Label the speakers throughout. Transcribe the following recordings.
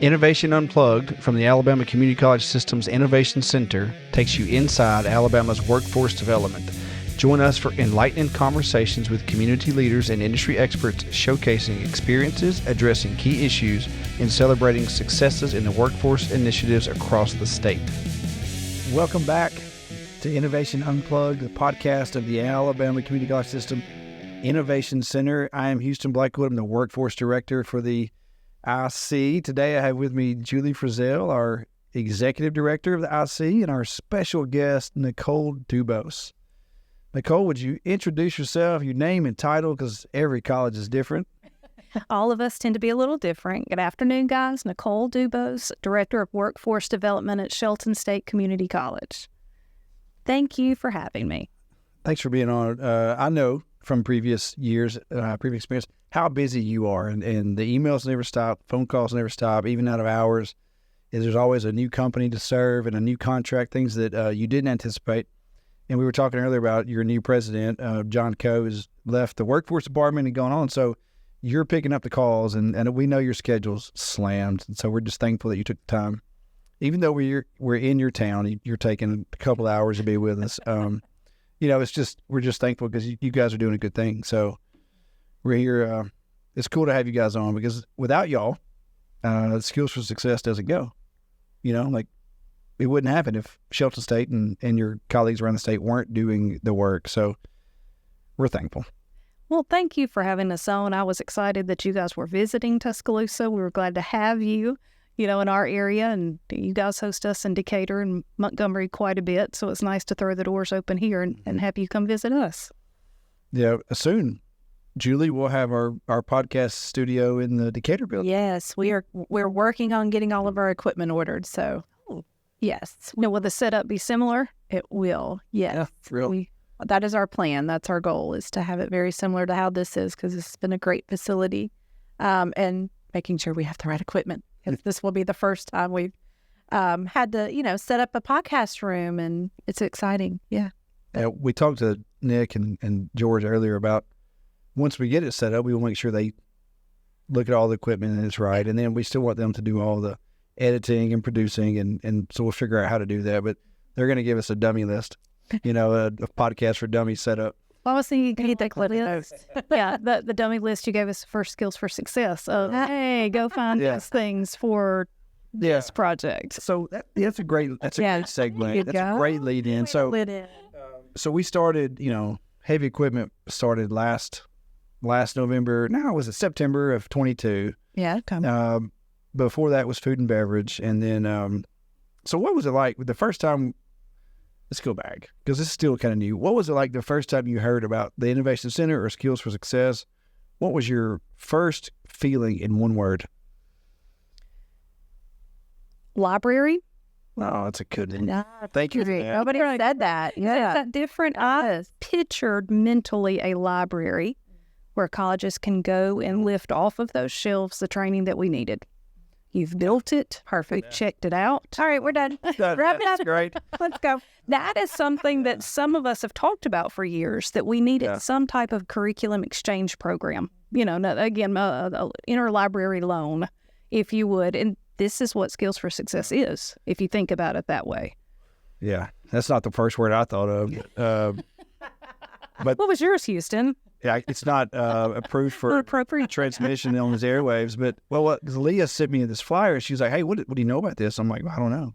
Speaker 1: Innovation Unplugged from the Alabama Community College System's Innovation Center takes you inside Alabama's workforce development. Join us for enlightening conversations with community leaders and industry experts showcasing experiences, addressing key issues, and celebrating successes in the workforce initiatives across the state. Welcome back to Innovation Unplugged, the podcast of the Alabama Community College System Innovation Center. I am Houston Blackwood. I'm the Workforce Director for the IC. Today I have with me Julie Frizzell, our Executive Director of the IC, and our special guest, Nicole Dubose. Nicole, would you introduce yourself, your name and title, because every college is different?
Speaker 2: All of us tend to be a little different. Good afternoon, guys. Nicole Dubose, Director of Workforce Development at Shelton State Community College. Thank you for having me.
Speaker 1: Thanks for being on. I know from previous years, previous experience, how busy you are, and the emails never stop, phone calls never stop, even out of hours. There's always a new company to serve and a new contract, things that you didn't anticipate. And we were talking earlier about your new president, John Coe, has left the workforce department and gone on. So you're picking up the calls, and we know your schedule's slammed. And so we're just thankful that you took the time. Even though we're in your town, you're taking a couple hours to be with us. We're just thankful because you guys are doing a good thing. So we're here. It's cool to have you guys on because without y'all, Skills for Success doesn't go. It wouldn't happen if Shelton State and your colleagues around the state weren't doing the work. So we're thankful.
Speaker 2: Well, thank you for having us on. I was excited that you guys were visiting Tuscaloosa. We were glad to have you, in our area. And you guys host us in Decatur and Montgomery quite a bit. So it's nice to throw the doors open here and have you come visit us.
Speaker 1: Yeah, soon. Julie, we'll have our podcast studio in the Decatur building.
Speaker 3: Yes, we're working on getting all of our equipment ordered. So, yes.
Speaker 2: Will the setup be similar?
Speaker 3: It will, yes.
Speaker 1: Yeah, for real.
Speaker 3: That is our plan. That's our goal, is to have it very similar to how this is, because it's been a great facility, and making sure we have the right equipment. Because this will be the first time we've had to, set up a podcast room, and it's exciting. Yeah.
Speaker 1: We talked to Nick and George earlier about once we get it set up, we will make sure they look at all the equipment and it's right. And then we still want them to do all the editing and producing. And so we'll figure out how to do that. But they're going to give us a dummy list, a podcast for dummies set up.
Speaker 2: Well, I was thinking you could take list. Yeah, the dummy list you gave us for Skills for Success. Hey, go find those things for this project.
Speaker 1: So that's a great segue. That's a great lead in. So we started, heavy equipment started last November. Now was it September of 22?
Speaker 3: Yeah.
Speaker 1: Before that was food and beverage, and then so what was it like the first time? Let's go back because this is still kind of new. What was it like the first time you heard about the Innovation Center or Skills for Success? What was your first feeling in one word?
Speaker 2: Library.
Speaker 1: Oh, that's a good one. Thank you.
Speaker 3: Nobody said that.
Speaker 2: Yeah. Is that different? I pictured mentally a library where colleges can go and lift off of those shelves the training that we needed. You've built it. Perfect. Checked it out.
Speaker 3: All right, we're done.
Speaker 2: Wrap it up.
Speaker 1: Great.
Speaker 2: Let's go. That is something that some of us have talked about for years, that we needed some type of curriculum exchange program. Again, interlibrary loan, if you would. And this is what Skills for Success is, if you think about it that way.
Speaker 1: Yeah, that's not the first word I thought of. But
Speaker 2: what was yours, Houston?
Speaker 1: Yeah, it's not approved for
Speaker 2: appropriate
Speaker 1: transmission on these airwaves. But because Leah sent me this flyer, she was like, "Hey, what do you know about this?" I'm like, well, "I don't know."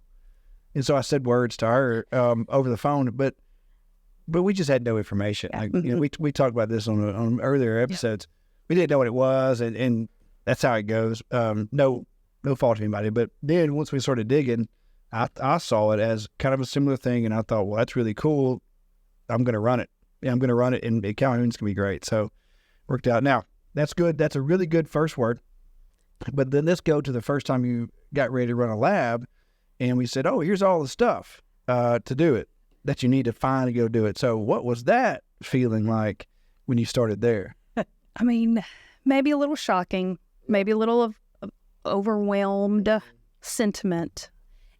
Speaker 1: And so I said words to her over the phone, but we just had no information. We talked about this on earlier episodes. We didn't know what it was, and that's how it goes. No fault to anybody. But then once we started digging, I saw it as kind of a similar thing, and I thought, well, that's really cool. I'm going to run it. Yeah, I'm going to run it, and Calhoun's going to be great. So worked out. Now, that's good. That's a really good first word. But then let's go to the first time you got ready to run a lab, and we said, oh, here's all the stuff to do it that you need to find to go do it. So what was that feeling like when you started there?
Speaker 2: I mean, maybe a little shocking, maybe a little of overwhelmed sentiment.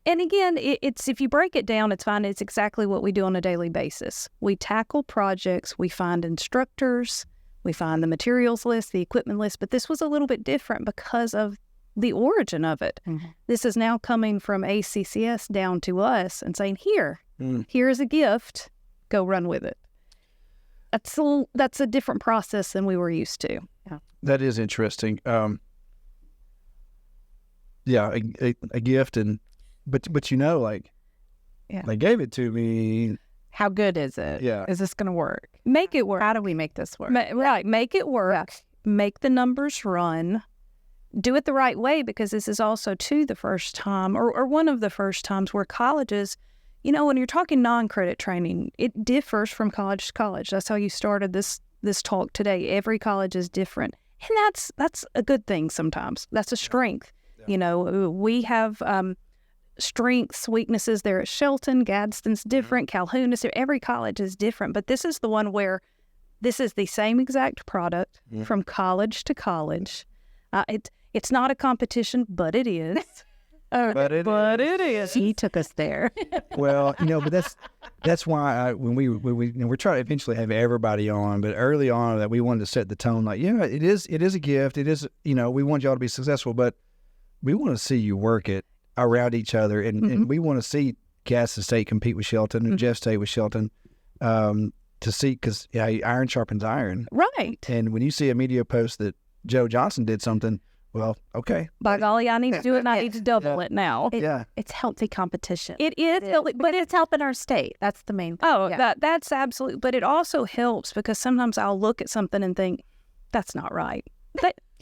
Speaker 2: And again, it's if you break it down, it's fine. It's exactly what we do on a daily basis. We tackle projects, we find instructors, we find the materials list, the equipment list, but this was a little bit different because of the origin of it.
Speaker 3: Mm-hmm.
Speaker 2: This is now coming from ACCS down to us and saying, here is a gift, go run with it. That's a different process than we were used to.
Speaker 3: Yeah.
Speaker 1: That is interesting. A gift, but like, they gave it to me.
Speaker 3: How good is it?
Speaker 1: Yeah.
Speaker 3: Is this going to work?
Speaker 2: Make it work.
Speaker 3: How do we make this work?
Speaker 2: Right. Make it work.
Speaker 3: Yeah.
Speaker 2: Make the numbers run. Do it the right way, because this is also, too, the first time or one of the first times where colleges, when you're talking non-credit training, it differs from college to college. That's how you started this talk today. Every college is different. And that's a good thing sometimes. That's a strength. Yeah. We have strengths, weaknesses there at Shelton. Gadsden's different. Calhoun is different. Every college is different. But this is the one where this is the same exact product from college to college. It's not a competition, but it is.
Speaker 1: But it is.
Speaker 3: He took us there.
Speaker 1: Well, but that's why when we're trying to eventually have everybody on, but early on that we wanted to set the tone. Like, it is a gift. It is, we want y'all to be successful, but we want to see you work it around each other, and we want to see Gadsden State compete with Shelton and Jeff State with Shelton, to see, because iron sharpens iron,
Speaker 2: right?
Speaker 1: And when you see a media post that Joe Johnson did something, well, okay.
Speaker 2: By golly, I need to do it, and I need to double it now.
Speaker 3: It's healthy competition.
Speaker 2: It is,
Speaker 3: but it's helping our state. That's the main thing.
Speaker 2: Oh, that's absolutely. But it also helps, because sometimes I'll look at something and think, that's not right.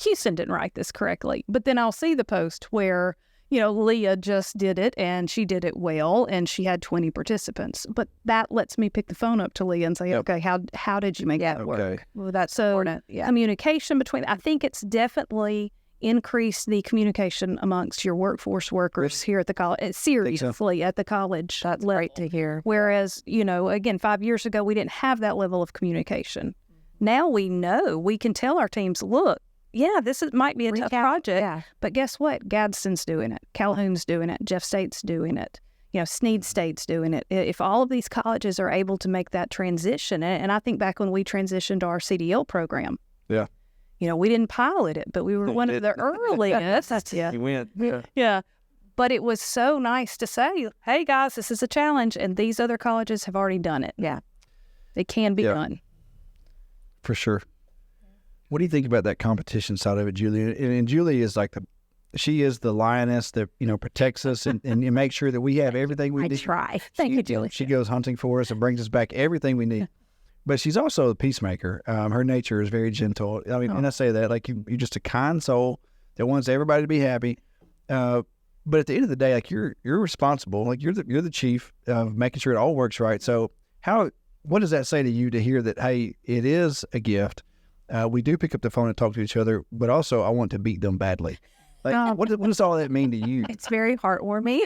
Speaker 2: Houston didn't write this correctly. But then I'll see the post where, Leah just did it, and she did it well, and she had 20 participants. But that lets me pick the phone up to Leah and say, okay, how did you make that work?
Speaker 3: Well, that's
Speaker 2: so
Speaker 3: important. Yeah.
Speaker 2: Communication between, I think it's definitely increase the communication amongst your workforce workers here at the college, seriously at the college.
Speaker 3: That's
Speaker 2: level.
Speaker 3: great to hear.
Speaker 2: Whereas, again, 5 years ago, we didn't have that level of communication. Now we know, we can tell our teams, look, this might be a tough project, but guess what? Gadsden's doing it. Calhoun's doing it. Jeff State's doing it. Sneed State's doing it. If all of these colleges are able to make that transition, and I think back when we transitioned to our CDL program, we didn't pilot it, but we were one of the earliest.
Speaker 1: We went.
Speaker 2: Yeah. But it was so nice to say, hey, guys, this is a challenge, and these other colleges have already done it.
Speaker 3: Yeah.
Speaker 2: It can be done.
Speaker 1: For sure. What do you think about that competition side of it, Julie? And Julie is she is the lioness that, protects us and makes sure that we have everything we need.
Speaker 3: I try. Thank you, Julie.
Speaker 1: She goes hunting for us and brings us back everything we need. But she's also a peacemaker. Her nature is very gentle. And I say that, you're just a kind soul that wants everybody to be happy. But at the end of the day, you're responsible. You're the chief of making sure it all works right. So what does that say to you to hear that, hey, it is a gift? We do pick up the phone and talk to each other, but also I want to beat them badly. What does all that mean to you?
Speaker 3: It's very heartwarming.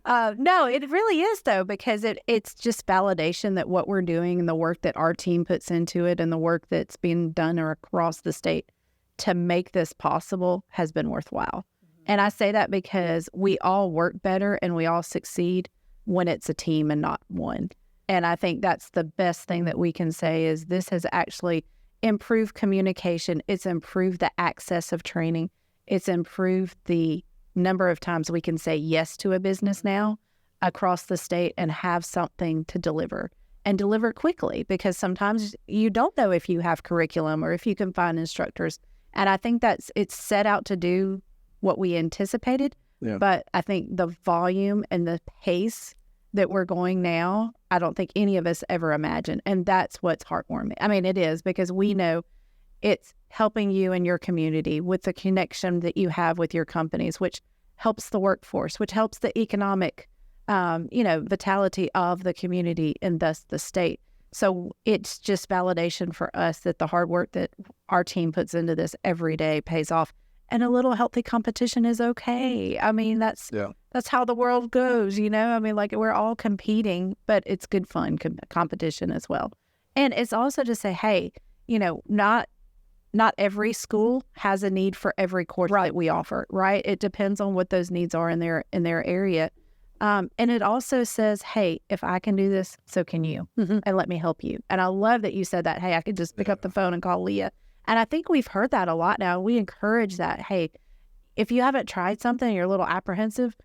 Speaker 3: No, it really is, though, because it's just validation that what we're doing and the work that our team puts into it and the work that's being done across the state to make this possible has been worthwhile. And I say that because we all work better and we all succeed when it's a team and not one. And I think that's the best thing that we can say is this has actually improved communication. It's improved the access of training. It's improved the number of times we can say yes to a business now across the state and have something to deliver and deliver quickly, because sometimes you don't know if you have curriculum or if you can find instructors. And I think it's set out to do what we anticipated. Yeah. But I think the volume and the pace that we're going now, I don't think any of us ever imagined. And that's what's heartwarming. I mean, it is, because we know it's helping you and your community with the connection that you have with your companies, which helps the workforce, which helps the economic, vitality of the community and thus the state. So it's just validation for us that the hard work that our team puts into this every day pays off. And a little healthy competition is okay. I mean, that's how the world goes, I mean, we're all competing, but it's good fun competition as well. And it's also to say, hey, not every school has a need for every course that we offer, right? It depends on what those needs are in their area. And it also says, hey, if I can do this, so can you, and let me help you. And I love that you said that, hey, I could just pick up the phone and call Leah. And I think we've heard that a lot now. We encourage that. Hey, if you haven't tried something and you're a little apprehensive,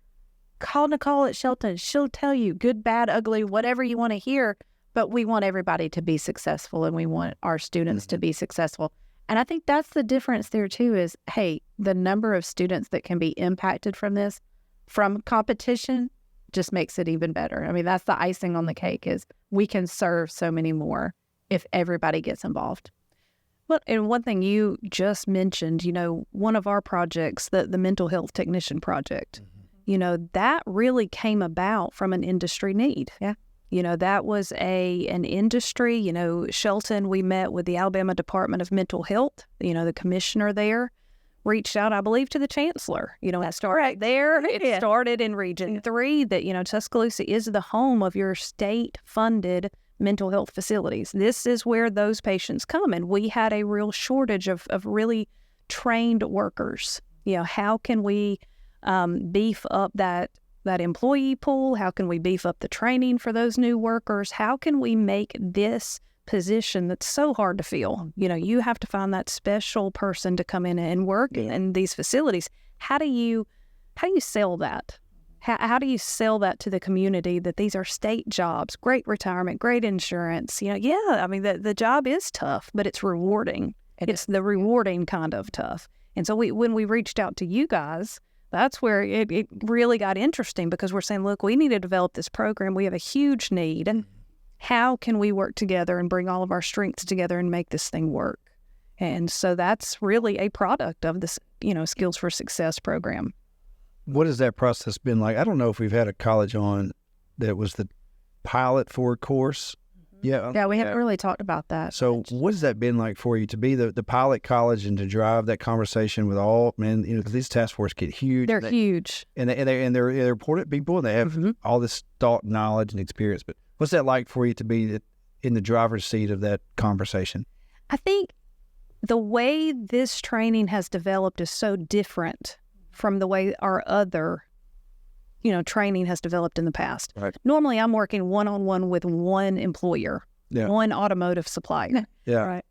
Speaker 3: call Nicole at Shelton. She'll tell you good, bad, ugly, whatever you want to hear. But we want everybody to be successful, and we want our students to be successful. And I think that's the difference there too is, hey, the number of students that can be impacted from this, from competition, just makes it even better. I mean, that's the icing on the cake is we can serve so many more if everybody gets involved.
Speaker 2: Well, and one thing you just mentioned, one of our projects, the mental health technician project, that really came about from an industry need.
Speaker 3: Yeah.
Speaker 2: That was an industry, Shelton, we met with the Alabama Department of Mental Health, the commissioner there reached out, I believe, to the chancellor. It started there. It started in Region 3 that, Tuscaloosa is the home of your state-funded mental health facilities. This is where those patients come, and we had a real shortage of really trained workers. How can we beef up that employee pool? How can we beef up the training for those new workers? How can we make this position that's so hard to fill? You have to find that special person to come in and work in these facilities. How do you sell that? How do you sell that to the community that these are state jobs, great retirement, great insurance? The job is tough, but it's rewarding. It's the rewarding kind of tough. And so when we reached out to you guys, that's where it really got interesting, because we're saying, look, we need to develop this program. We have a huge need. And how can we work together and bring all of our strengths together and make this thing work? And so that's really a product of this, Skills for Success program.
Speaker 1: What has that process been like? I don't know if we've had a college on that was the pilot for a course.
Speaker 3: Yeah, we haven't really talked about that.
Speaker 1: So what has that been like for you to be the pilot college and to drive that conversation with all, because these task forces get huge.
Speaker 2: They're huge.
Speaker 1: And they're important people, and they have all this thought, knowledge, and experience. But what's that like for you to be in the driver's seat of that conversation?
Speaker 2: I think the way this training has developed is so different from the way our other training has developed in the past.
Speaker 1: Right.
Speaker 2: Normally, I'm working one-on-one with one employer, one automotive supplier.
Speaker 1: Yeah.
Speaker 2: Right.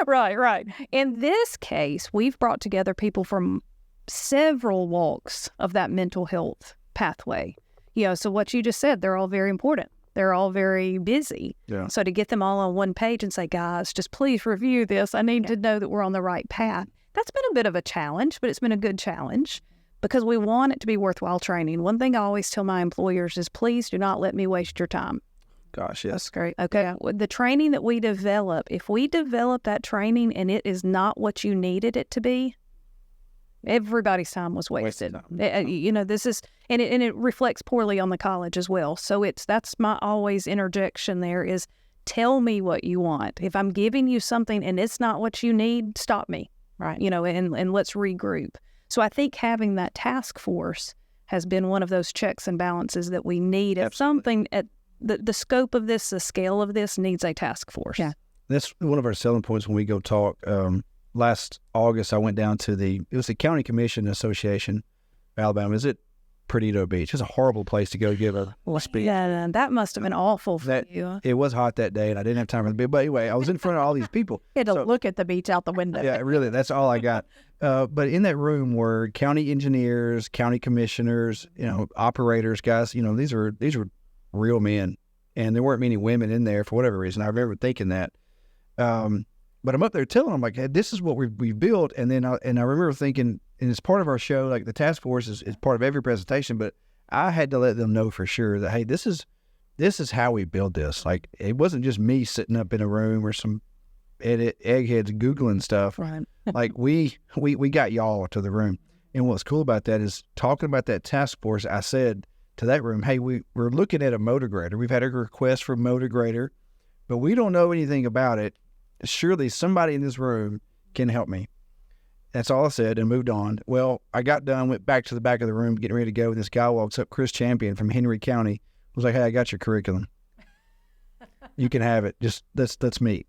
Speaker 2: Right. In this case, we've brought together people from several walks of that mental health pathway. So what you just said, they're all very important. They're all very busy.
Speaker 1: Yeah.
Speaker 2: So to get them all on one page and say, guys, just please review this. I need to know that we're on the right path. That's been a bit of a challenge, but it's been a good challenge, because we want it to be worthwhile training. One thing I always tell my employers is, please do not let me waste your time.
Speaker 1: Gosh, yes.
Speaker 3: That's great.
Speaker 2: Okay. Yeah. The training that we develop, if we develop that training and it is not what you needed it to be, everybody's time was wasted. This is, and it reflects poorly on the college as well. So that's my always interjection there is, tell me what you want. If I'm giving you something and it's not what you need, stop me. Right. And let's regroup. So I think having that task force has been one of those checks and balances that we need. If something at the scope of this, the scale of this needs a task force.
Speaker 3: Yeah.
Speaker 1: That's one of our selling points when we go talk. Last August, I went down to it was the County Commission Association of Alabama. Is it Perdido Beach? It's a horrible place to go give a speech.
Speaker 2: Yeah, that must have been awful for you.
Speaker 1: It was hot that day, and I didn't have time for the beach. But anyway, I was in front of all these people.
Speaker 3: You had to look at the beach out the window.
Speaker 1: Yeah, really, that's all I got. But in that room were county engineers, county commissioners, operators, guys. These were real men, and there weren't many women in there for whatever reason. I remember thinking that. But I'm up there telling them, like, hey, this is what we've built. And then I remember thinking, and it's part of our show, like the task force is part of every presentation, but I had to let them know for sure that, hey, this is how we build this. Like, it wasn't just me sitting up in a room or some eggheads Googling stuff.
Speaker 2: Right.
Speaker 1: Like, we got y'all to the room. And what's cool about that is, talking about that task force, I said to that room, hey, we're looking at a motor grader. We've had a request for a motor grader, but we don't know anything about it. Surely somebody in this room can help me. That's all I said, and moved on. Well, I got done, went back to the back of the room, getting ready to go, and this guy walks up, Chris Champion from Henry County, was like, hey, I got your curriculum. You can have it. Just let's meet.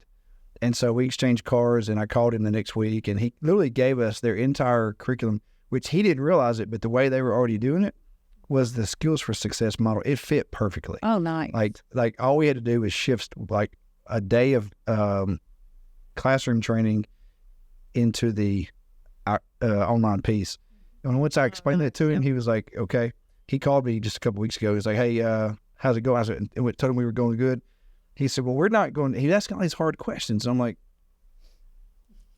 Speaker 1: And so we exchanged cards, and I called him the next week, and he literally gave us their entire curriculum, which he didn't realize it, but the way they were already doing it was the Skills for Success model. It fit perfectly.
Speaker 2: Oh, nice.
Speaker 1: Like all we had to do was shift like a day of classroom training into the online piece. And once I explained that to him, he was like, okay. He called me just a couple weeks ago. He was like, hey, how's it going? I said, and told him we were going good. He said, well, we're not going. He's asking all these hard questions. And I'm like,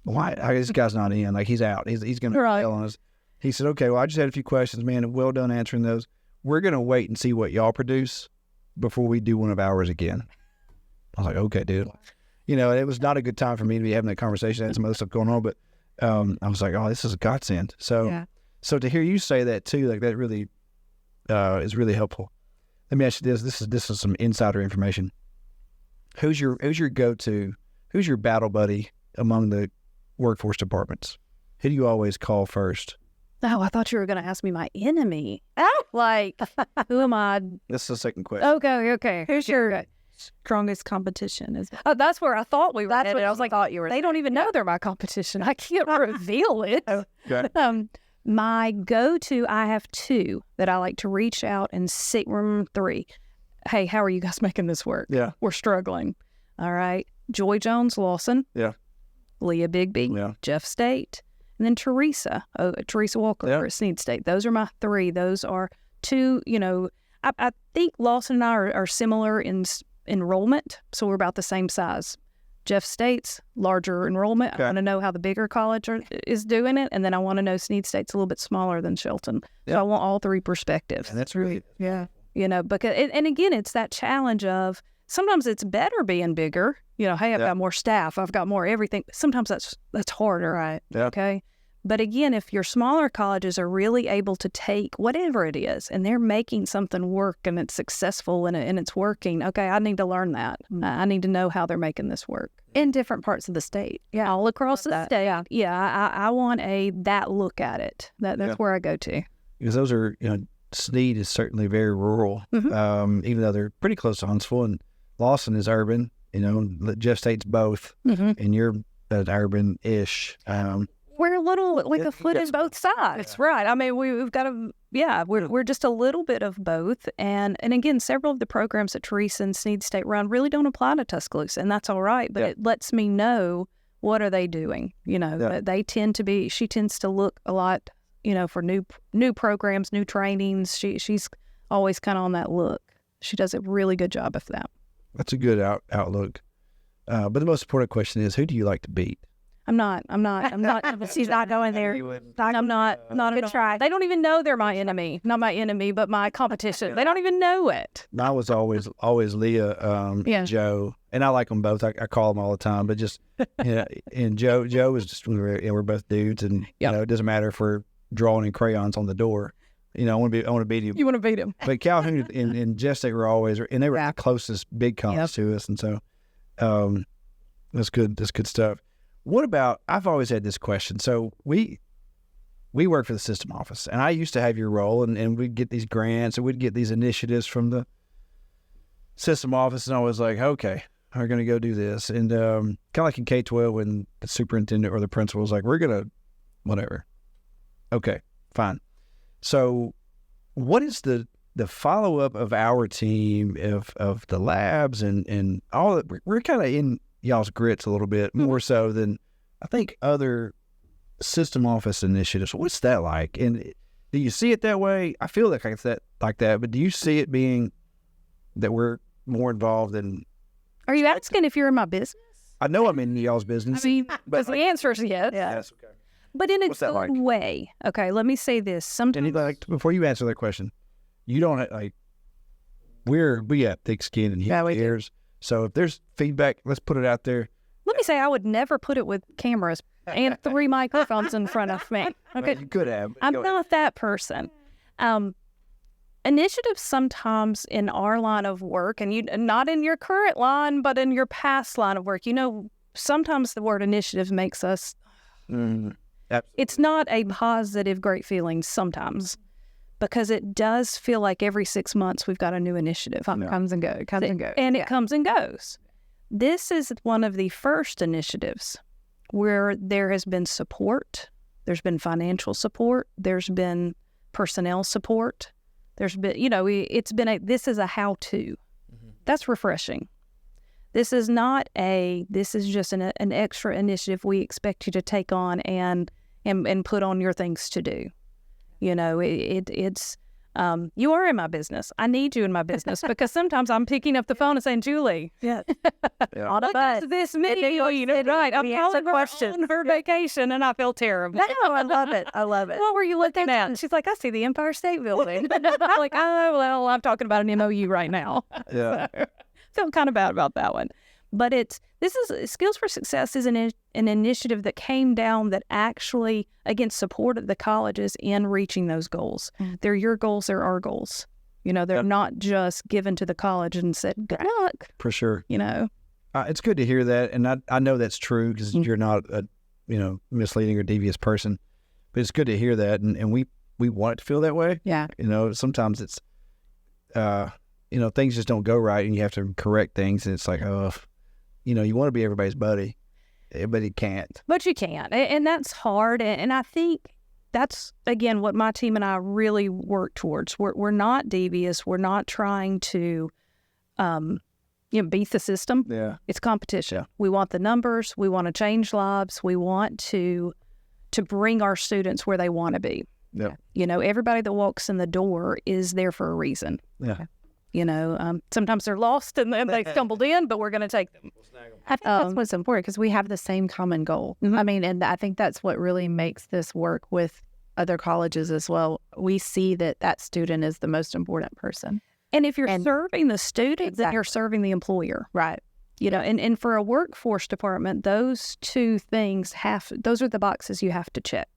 Speaker 1: why? This guy's not in. Like, he's out. He's going to fail on us. He said, okay, well, I just had a few questions, man, and well done answering those. We're going to wait and see what y'all produce before we do one of ours again. I was like, okay, dude. You know, it was not a good time for me to be having that conversation. I had some other stuff going on, but I was like, oh, this is a godsend. So, so to hear you say that too, like that really is really helpful. Let me ask you this. This is some insider information. Who's your go-to? Who's your battle buddy among the workforce departments? Who do you always call first?
Speaker 2: Oh, I thought you were going to ask me my enemy. Oh, like, who am I?
Speaker 1: This is the second question.
Speaker 2: Okay.
Speaker 3: Who's your strongest competition?
Speaker 2: Oh, that's where I thought we were headed. I was like,
Speaker 3: thought you were.
Speaker 2: They don't even know they're my competition. I can't reveal it.
Speaker 1: Okay.
Speaker 2: My go-to, I have two that I like to reach out and see. Three. Hey, how are you guys making this work?
Speaker 1: Yeah.
Speaker 2: We're struggling. All right. Joy Jones Lawson.
Speaker 1: Yeah.
Speaker 2: Leah Bigby.
Speaker 1: Yeah.
Speaker 2: Jeff State. And then Teresa Walker
Speaker 1: Yeah.
Speaker 2: at Sneed State. Those are my three. Those are two, you know, I think Lawson and I are similar in enrollment. So we're about the same size. Jeff State's larger enrollment.
Speaker 1: Okay.
Speaker 2: I want to know how the bigger college is doing it. And then I want to know Sneed State's a little bit smaller than Shelton.
Speaker 1: Yeah.
Speaker 2: So I want all three perspectives.
Speaker 1: And that's really,
Speaker 2: You know, because, and again, it's that challenge of sometimes it's better being bigger. You know, hey, I've got more staff. I've got more everything. Sometimes that's harder, right?
Speaker 1: Yeah.
Speaker 2: Okay. But again, if your smaller colleges are really able to take whatever it is and they're making something work and it's successful and it's working, okay, I need to learn that. I need to know how they're making this work.
Speaker 3: In different parts of the state. Yeah.
Speaker 2: All across the state. Yeah. I want that look at it. That's where I go to.
Speaker 1: because those are, you know, Sneed is certainly very rural, even though they're pretty close to Huntsville, and Lawson is urban. You know, Jeff State's both, and you're urban-ish.
Speaker 2: We're a little like a foot in both sides. That's right. I mean, we've got we're just a little bit of both. And again, several of the programs that Teresa and Sneed State run really don't apply to Tuscaloosa, and that's all right. But it lets me know what are they doing. You know, they tend to be. She tends to look a lot, you know, for new programs, new trainings. She's always kind of on that look. She does a really good job of that.
Speaker 1: That's a good outlook. But the most important question is, who do you like to beat?
Speaker 2: I'm not.
Speaker 3: She's not going there.
Speaker 2: I'm not
Speaker 3: Good try.
Speaker 2: They don't even know they're my enemy. Not my enemy, but my competition. They don't even know it.
Speaker 1: Mine was always Leah, Joe, and I like them both. I call them all the time, but just and Joe is just we're both dudes, and you know, it doesn't matter if we're drawing in crayons on the door. You know, I want to beat him.
Speaker 2: You want to beat him.
Speaker 1: But Calhoun and Jeff State were always, and they were the closest big colleges to us, and so that's good. That's good stuff. What about, I've always had this question. So we work for the system office, and I used to have your role, and we'd get these grants, and we'd get these initiatives from the system office, and I was like, okay, we're going to go do this. And kind of like in K-12 when the superintendent or the principal was like, we're going to, whatever. Okay, fine. So what is the follow-up of our team, of the labs and all that? We're kind of in y'all's grits a little bit more so than I think other system office initiatives. What's that like? And do you see it that way? I feel like it's like that, but do you see it being that we're more involved in?
Speaker 2: Are you asking if you're in my business?
Speaker 1: I know I'm in y'all's business.
Speaker 2: I mean, because the answer is yes.
Speaker 1: Yes, okay.
Speaker 2: But in a
Speaker 1: What's that
Speaker 2: good
Speaker 1: like?
Speaker 2: way. Okay, let me say this. Sometimes
Speaker 1: And like, before you answer that question, you don't like, we have thick skin and ears. So if there's feedback, let's put it out there.
Speaker 2: Let me say, I would never put it with cameras and 3 microphones in front of me. Okay,
Speaker 1: Well, you could have.
Speaker 2: I'm not that person. Initiatives sometimes in our line of work, and you not in your current line, but in your past line of work, you know, sometimes the word initiative makes us.
Speaker 1: Absolutely.
Speaker 2: It's not a positive, great feeling sometimes, because it does feel like every 6 months we've got a new initiative.
Speaker 3: Comes and goes.
Speaker 2: It comes and goes. This is one of the first initiatives where there has been support. There's been financial support. There's been personnel support. There's been, you know, this is a how-to. That's refreshing. This is not this is just an extra initiative we expect you to take on and put on your things to do. You know, it's you are in my business. I need you in my business because sometimes I'm picking up the phone and saying, Julie,
Speaker 3: Yeah.
Speaker 2: on a bus. This video, you know, right. I'm calling her on her vacation and I feel terrible.
Speaker 3: No, I love it. I love it.
Speaker 2: What were you looking at? And she's like, I see the Empire State Building. I'm like, oh, well, I'm talking about an MOU right now.
Speaker 1: Yeah.
Speaker 2: So, feel kind of bad about that one. But Skills for Success is an initiative that came down that actually, again, supported the colleges in reaching those goals. They're your goals, they're our goals. You know, they're not just given to the college and said, good luck.
Speaker 1: For sure.
Speaker 2: You know.
Speaker 1: It's good to hear that. And I know that's true because you're not a, misleading or devious person. But it's good to hear that. And we want it to feel that way.
Speaker 3: Yeah.
Speaker 1: You know, sometimes it's, things just don't go right and you have to correct things. And it's like, you want to be everybody's buddy, but you can't.
Speaker 2: But you can't. And that's hard. And I think that's, again, what my team and I really work towards. We're not devious. We're not trying to, beat the system.
Speaker 1: Yeah.
Speaker 2: It's competition.
Speaker 1: Yeah.
Speaker 2: We want the numbers. We want to change lives. We want to bring our students where they want to be.
Speaker 1: Yeah.
Speaker 2: You know, everybody that walks in the door is there for a reason.
Speaker 1: Yeah.
Speaker 2: You know, sometimes they're lost and they stumbled in, but we're going to take them.
Speaker 3: I think that's what's important because we have the same common goal.
Speaker 2: Mm-hmm.
Speaker 3: I mean, and I think that's what really makes this work with other colleges as well. We see that student is the most important person.
Speaker 2: And if you're serving the student, then you're
Speaker 3: Exactly.
Speaker 2: serving the employer.
Speaker 3: Right.
Speaker 2: You know, and for a workforce department, those two things those are the boxes you have to check.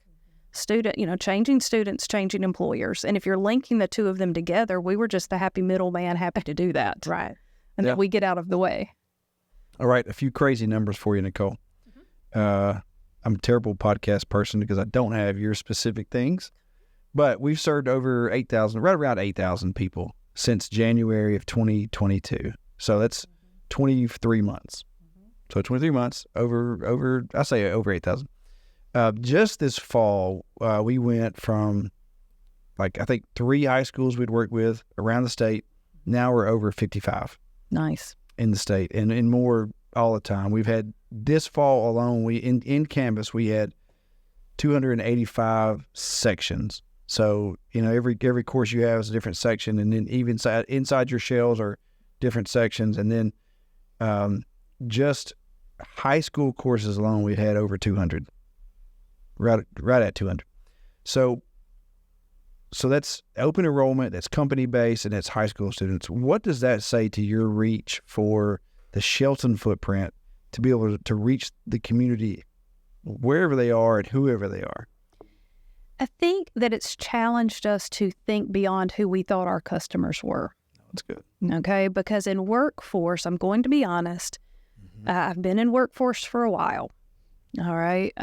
Speaker 2: Changing students, changing employers. And if you're linking the two of them together, we were just the happy middleman, happy to do that.
Speaker 3: Right.
Speaker 2: And then we get out of the way.
Speaker 1: All right. A few crazy numbers for you, Nicole. I'm a terrible podcast person because I don't have your specific things, but we've served over 8,000, right around 8,000 people since January of 2022. So that's 23 months. So 23 months over 8,000. Just this fall, we went from I think 3 high schools we'd worked with around the state. Now we're over 55
Speaker 2: Nice.
Speaker 1: in the state and more all the time. We've had this fall alone, in campus, we had 285 sections. So, every course you have is a different section. And then even inside your shells are different sections. And then just high school courses alone, we had over 200. Right at 200. So that's open enrollment, that's company-based, and that's high school students. What does that say to your reach for the Shelton footprint to be able to reach the community wherever they are and whoever they are?
Speaker 2: I think that it's challenged us to think beyond who we thought our customers were.
Speaker 1: That's good.
Speaker 2: Okay? Because in workforce, I'm going to be honest, I've been in workforce for a while. All right?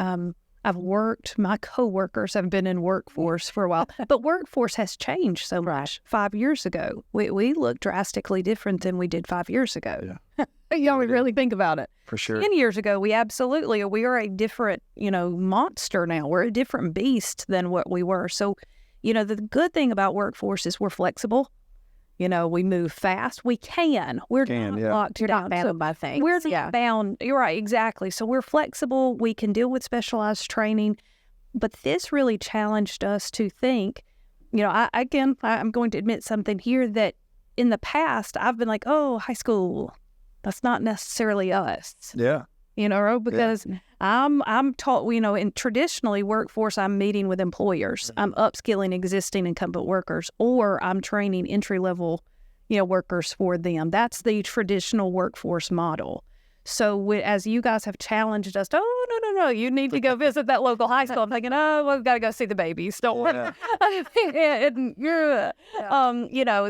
Speaker 2: My coworkers have been in workforce for a while, but workforce has changed so much. 5 years ago, we look drastically different than we did 5 years ago.
Speaker 1: Yeah.
Speaker 2: Y'all would really think about it.
Speaker 1: For sure.
Speaker 2: 10 years ago, we are a different, monster now. We're a different beast than what we were. So, the good thing about workforce is we're flexible. We move fast. We can. We're not locked
Speaker 3: You're
Speaker 2: down.
Speaker 3: not bound by things.
Speaker 2: We're not bound. You're right. Exactly. So we're flexible. We can deal with specialized training. But this really challenged us to think, I'm going to admit something here that in the past, I've been like, oh, high school, that's not necessarily us.
Speaker 1: Yeah.
Speaker 2: Because I'm taught, in traditionally workforce, I'm meeting with employers. I'm upskilling existing incumbent workers, or I'm training entry-level, workers for them. That's the traditional workforce model. So as you guys have challenged us, no, you need to go visit that local high school. I'm thinking, we've got to go see the babies. Don't worry.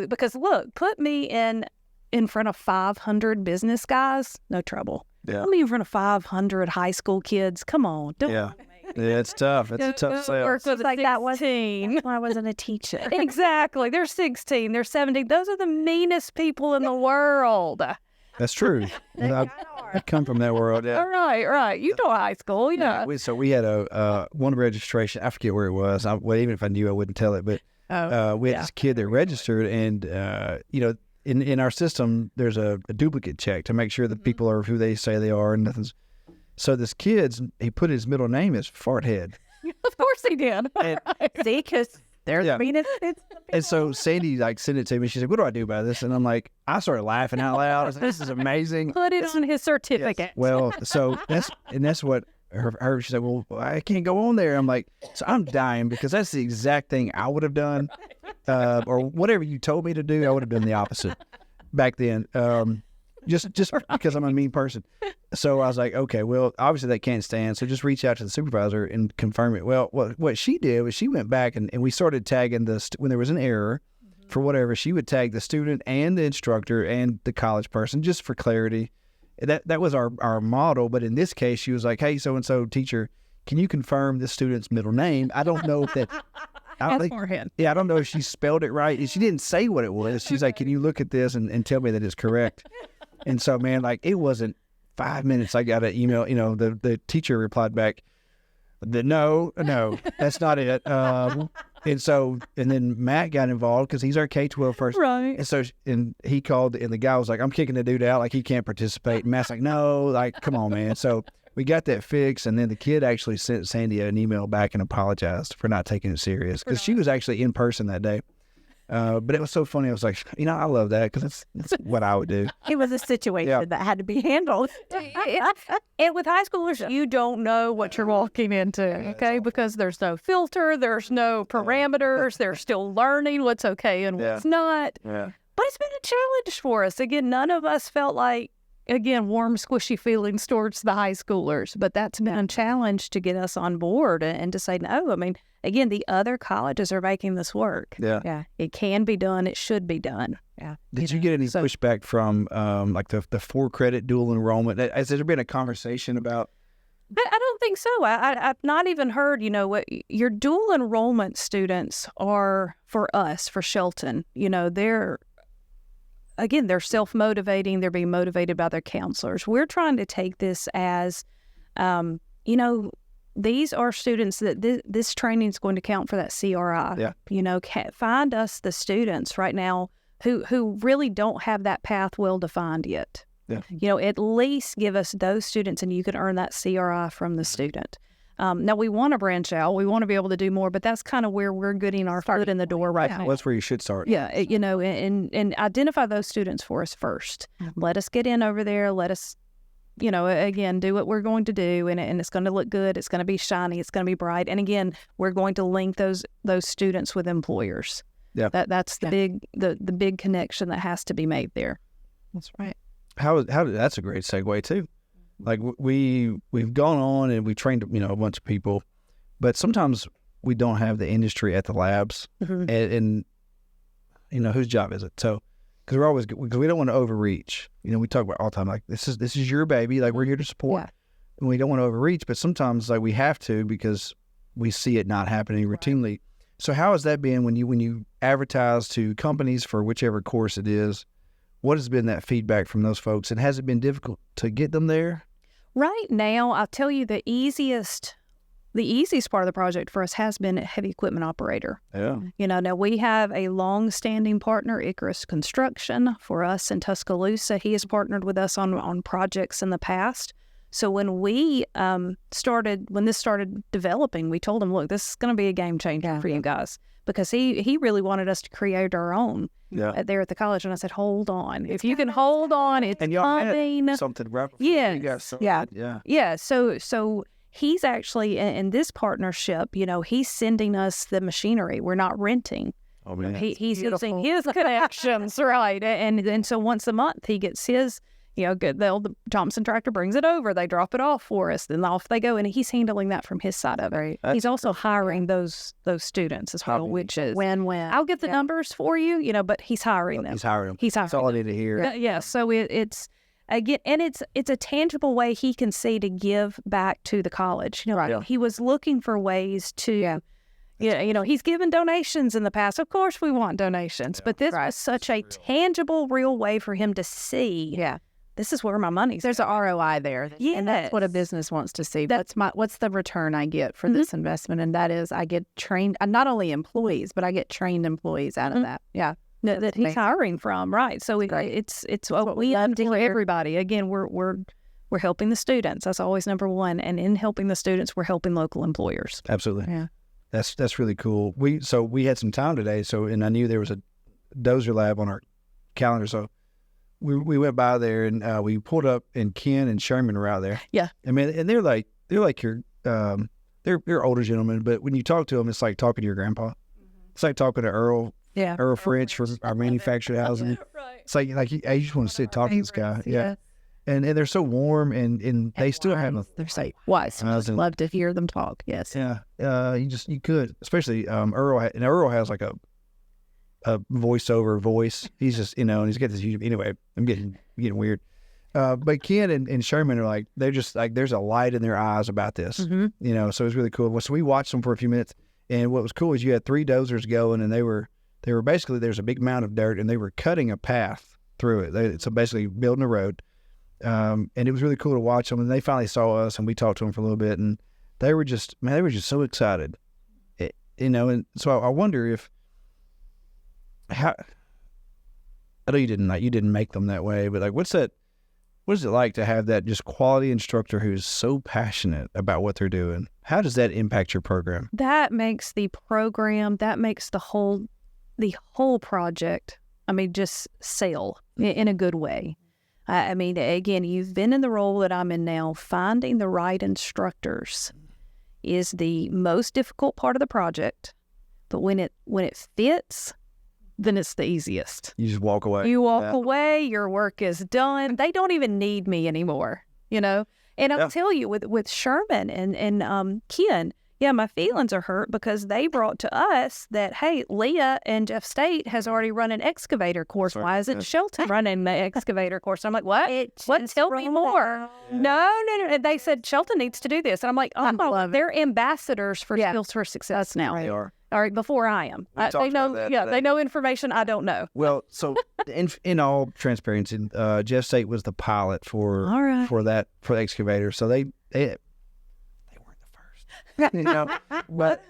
Speaker 2: Because look, put me in front of 500 business guys, no trouble.
Speaker 1: Yeah.
Speaker 2: Put me in front of 500 high school kids. Come on.
Speaker 1: Yeah. Yeah, it's tough. It's a tough sell.
Speaker 2: Work with
Speaker 3: like that was
Speaker 2: 16.
Speaker 3: I wasn't a teacher.
Speaker 2: Exactly. They're 16. They're 17. Those are the meanest people in the world.
Speaker 1: That's true. I come from that world. Yeah.
Speaker 2: All right. You know high school, yeah.
Speaker 1: We had one registration. I forget where it was. Even if I knew, I wouldn't tell it. But we had this kid that registered, and in our system, there's a duplicate check to make sure that people are who they say they are and nothing's. So this kid's, he put his middle name as Farthead.
Speaker 2: Of course he did.
Speaker 1: And,
Speaker 3: See, because there's
Speaker 1: and so Sandy like sent it to me. She said, "What do I do about this?" And I'm like, I started laughing out loud. I was like, "This is amazing."
Speaker 2: Put it on his certificate.
Speaker 1: Yes. Well, so that's what her. She said, "Well, I can't go on there." I'm like, so I'm dying because that's the exact thing I would have done, or whatever you told me to do. I would have done the opposite back then. Just because I'm a mean person. So I was like, okay, well, obviously that can't stand. So just reach out to the supervisor and confirm it. Well, what she did was she went back and we started tagging when there was an error for whatever, she would tag the student and the instructor and the college person just for clarity. That was our model. But in this case, she was like, hey, so-and-so teacher, can you confirm this student's middle name? I don't know if that... I don't know if she spelled it right. She didn't say what it was. She's like, can you look at this and tell me that it's correct? And so, man, like it wasn't 5 minutes. I got an email, the teacher replied back that no, that's not it. And then Matt got involved because he's our K-12 person.
Speaker 2: Right.
Speaker 1: And so, and he called and the guy was like, I'm kicking the dude out. Like he can't participate. And Matt's like, no, like, come on, man. So we got that fixed. And then the kid actually sent Sandy an email back and apologized for not taking it serious because she was actually in person that day. But it was so funny. I was like, I love that because that's what I would do.
Speaker 3: It was a situation that had to be handled.
Speaker 2: And with high schoolers, you don't know what you're walking into, okay? Because there's no filter, there's no parameters, they're still learning what's okay and what's not.
Speaker 1: Yeah.
Speaker 2: But it's been a challenge for us. Again, none of us felt like, warm, squishy feelings towards the high schoolers. But that's been a challenge to get us on board and to say, no, I mean, again, the other colleges are making this work.
Speaker 1: Yeah.
Speaker 3: Yeah.
Speaker 2: It can be done. It should be done.
Speaker 3: Yeah.
Speaker 1: Did you get any pushback from like the 4-credit dual enrollment? Has there been a conversation about?
Speaker 2: I don't think so. I've not even heard, what your dual enrollment students are for us, for Shelton. They're self-motivating. They're being motivated by their counselors. We're trying to take this as, these are students that this training is going to count for that CRI.
Speaker 1: Yeah.
Speaker 2: Find us the students right now who really don't have that path well defined yet.
Speaker 1: Yeah.
Speaker 2: At least give us those students and you can earn that CRI from the student. Now, we want to branch out. We want to be able to do more, but that's kind of where we're getting our foot in the door right now.
Speaker 1: Well, that's where you should start.
Speaker 2: Yeah, and identify those students for us first. Let us get in over there. Let us, again, do what we're going to do, and it's going to look good. It's going to be shiny. It's going to be bright. And again, we're going to link those students with employers.
Speaker 1: Yeah,
Speaker 2: that's the big connection that has to be made there.
Speaker 3: That's right.
Speaker 1: How that's a great segue too. Like we've gone on and we trained a bunch of people, but sometimes we don't have the industry at the labs, and whose job is it? So because we don't want to overreach. We talk about all the time like this is your baby, like we're here to support, and we don't want to overreach, but sometimes like we have to because we see it not happening routinely. So how has that been when you advertise to companies for whichever course it is? What has been that feedback from those folks, and has it been difficult to get them there?
Speaker 2: Right now, I'll tell you the easiest part of the project for us has been a heavy equipment operator.
Speaker 1: Yeah.
Speaker 2: Now we have a long-standing partner, Icarus Construction, for us in Tuscaloosa. He has partnered with us on projects in the past. So when we when this started developing, we told him, look, this is going to be a game changer for you guys, because he really wanted us to create our own there at the college. And I said, hold on. If you can hold on, it's
Speaker 1: and y'all
Speaker 2: coming.
Speaker 1: had something right before you guys started.
Speaker 2: Yeah. So he's actually in this partnership, he's sending us the machinery. We're not renting.
Speaker 1: Oh, man.
Speaker 2: He's using his connections, right? And so once a month he gets his, the Thompson tractor brings it over. They drop it off for us. Then off they go. And he's handling that from his side of it.
Speaker 3: Right.
Speaker 2: He's also hiring those students as well, which is
Speaker 3: win-win.
Speaker 2: I'll get the numbers for you, but he's hiring them.
Speaker 1: He's hiring them.
Speaker 2: That's
Speaker 1: all I need to hear.
Speaker 2: Yeah. So it's again, and it's a tangible way he can see to give back to the college. He was looking for ways to. He's given donations in the past. Of course, we want donations, but this was such a tangible, real way for him to see.
Speaker 3: Yeah.
Speaker 2: This is where my money's.
Speaker 3: There's an ROI there.
Speaker 2: Yes.
Speaker 3: And that's what a business wants to see. What's the return I get for this investment? And that is I get trained, not only employees, but I get trained employees out of that. Yeah.
Speaker 2: that he's hiring from, right? So it's a win for everybody. Again, we're helping the students. That's always number one. And in helping the students, we're helping local employers.
Speaker 1: Absolutely.
Speaker 3: Yeah.
Speaker 1: That's really cool. We had some time today, and I knew there was a dozer lab on our calendar, so we went by there and we pulled up, and Ken and Sherman were out there.
Speaker 2: Yeah.
Speaker 1: I mean, and they're like your they're older gentlemen, but when you talk to them, it's like talking to your grandpa. It's like talking to Earl French from our manufactured housing.
Speaker 2: Right.
Speaker 1: It's like I just want to sit talk to this guy. Yeah. And they're so warm, and they still have
Speaker 3: they're so wise. I just love to hear them talk. Yes.
Speaker 1: Yeah. You could, especially Earl. And Earl has like a voiceover voice. He's just and he's got this huge. Anyway, I'm getting weird. But Ken and Sherman are like, they're just like, there's a light in their eyes about this. So it's really cool. So we watched them for a few minutes, and what was cool is you had 3 dozers going, and they were basically, there's a big mound of dirt, and they were cutting a path through it. So basically building a road. And it was really cool to watch them, and they finally saw us, and we talked to them for a little bit, and they were just so excited, and so I wonder I know you didn't make them that way, but like, what is it like to have that just quality instructor who's so passionate about what they're doing? How does that impact your program?
Speaker 2: That makes the program, that makes the whole project, just sail in a good way. I mean, again, you've been in the role that I'm in now. Finding the right instructors is the most difficult part of the project, but when it fits, then it's the easiest.
Speaker 1: You just walk away.
Speaker 2: You walk away, your work is done. They don't even need me anymore, And I'll tell you, with Sherman and Ken, my feelings are hurt because they brought to us that, hey, Leah and Jeff State has already run an excavator course.
Speaker 1: Sorry.
Speaker 2: Why isn't Shelton running the excavator course? I'm like, what? Tell me more. No. And they said Shelton needs to do this. And I'm like, they're ambassadors for Skills for Success now.
Speaker 1: They are.
Speaker 2: All right, before I am. They know. They know information I don't know.
Speaker 1: Well, so in all transparency, Jeff State was the pilot for the excavator. So they weren't the first, but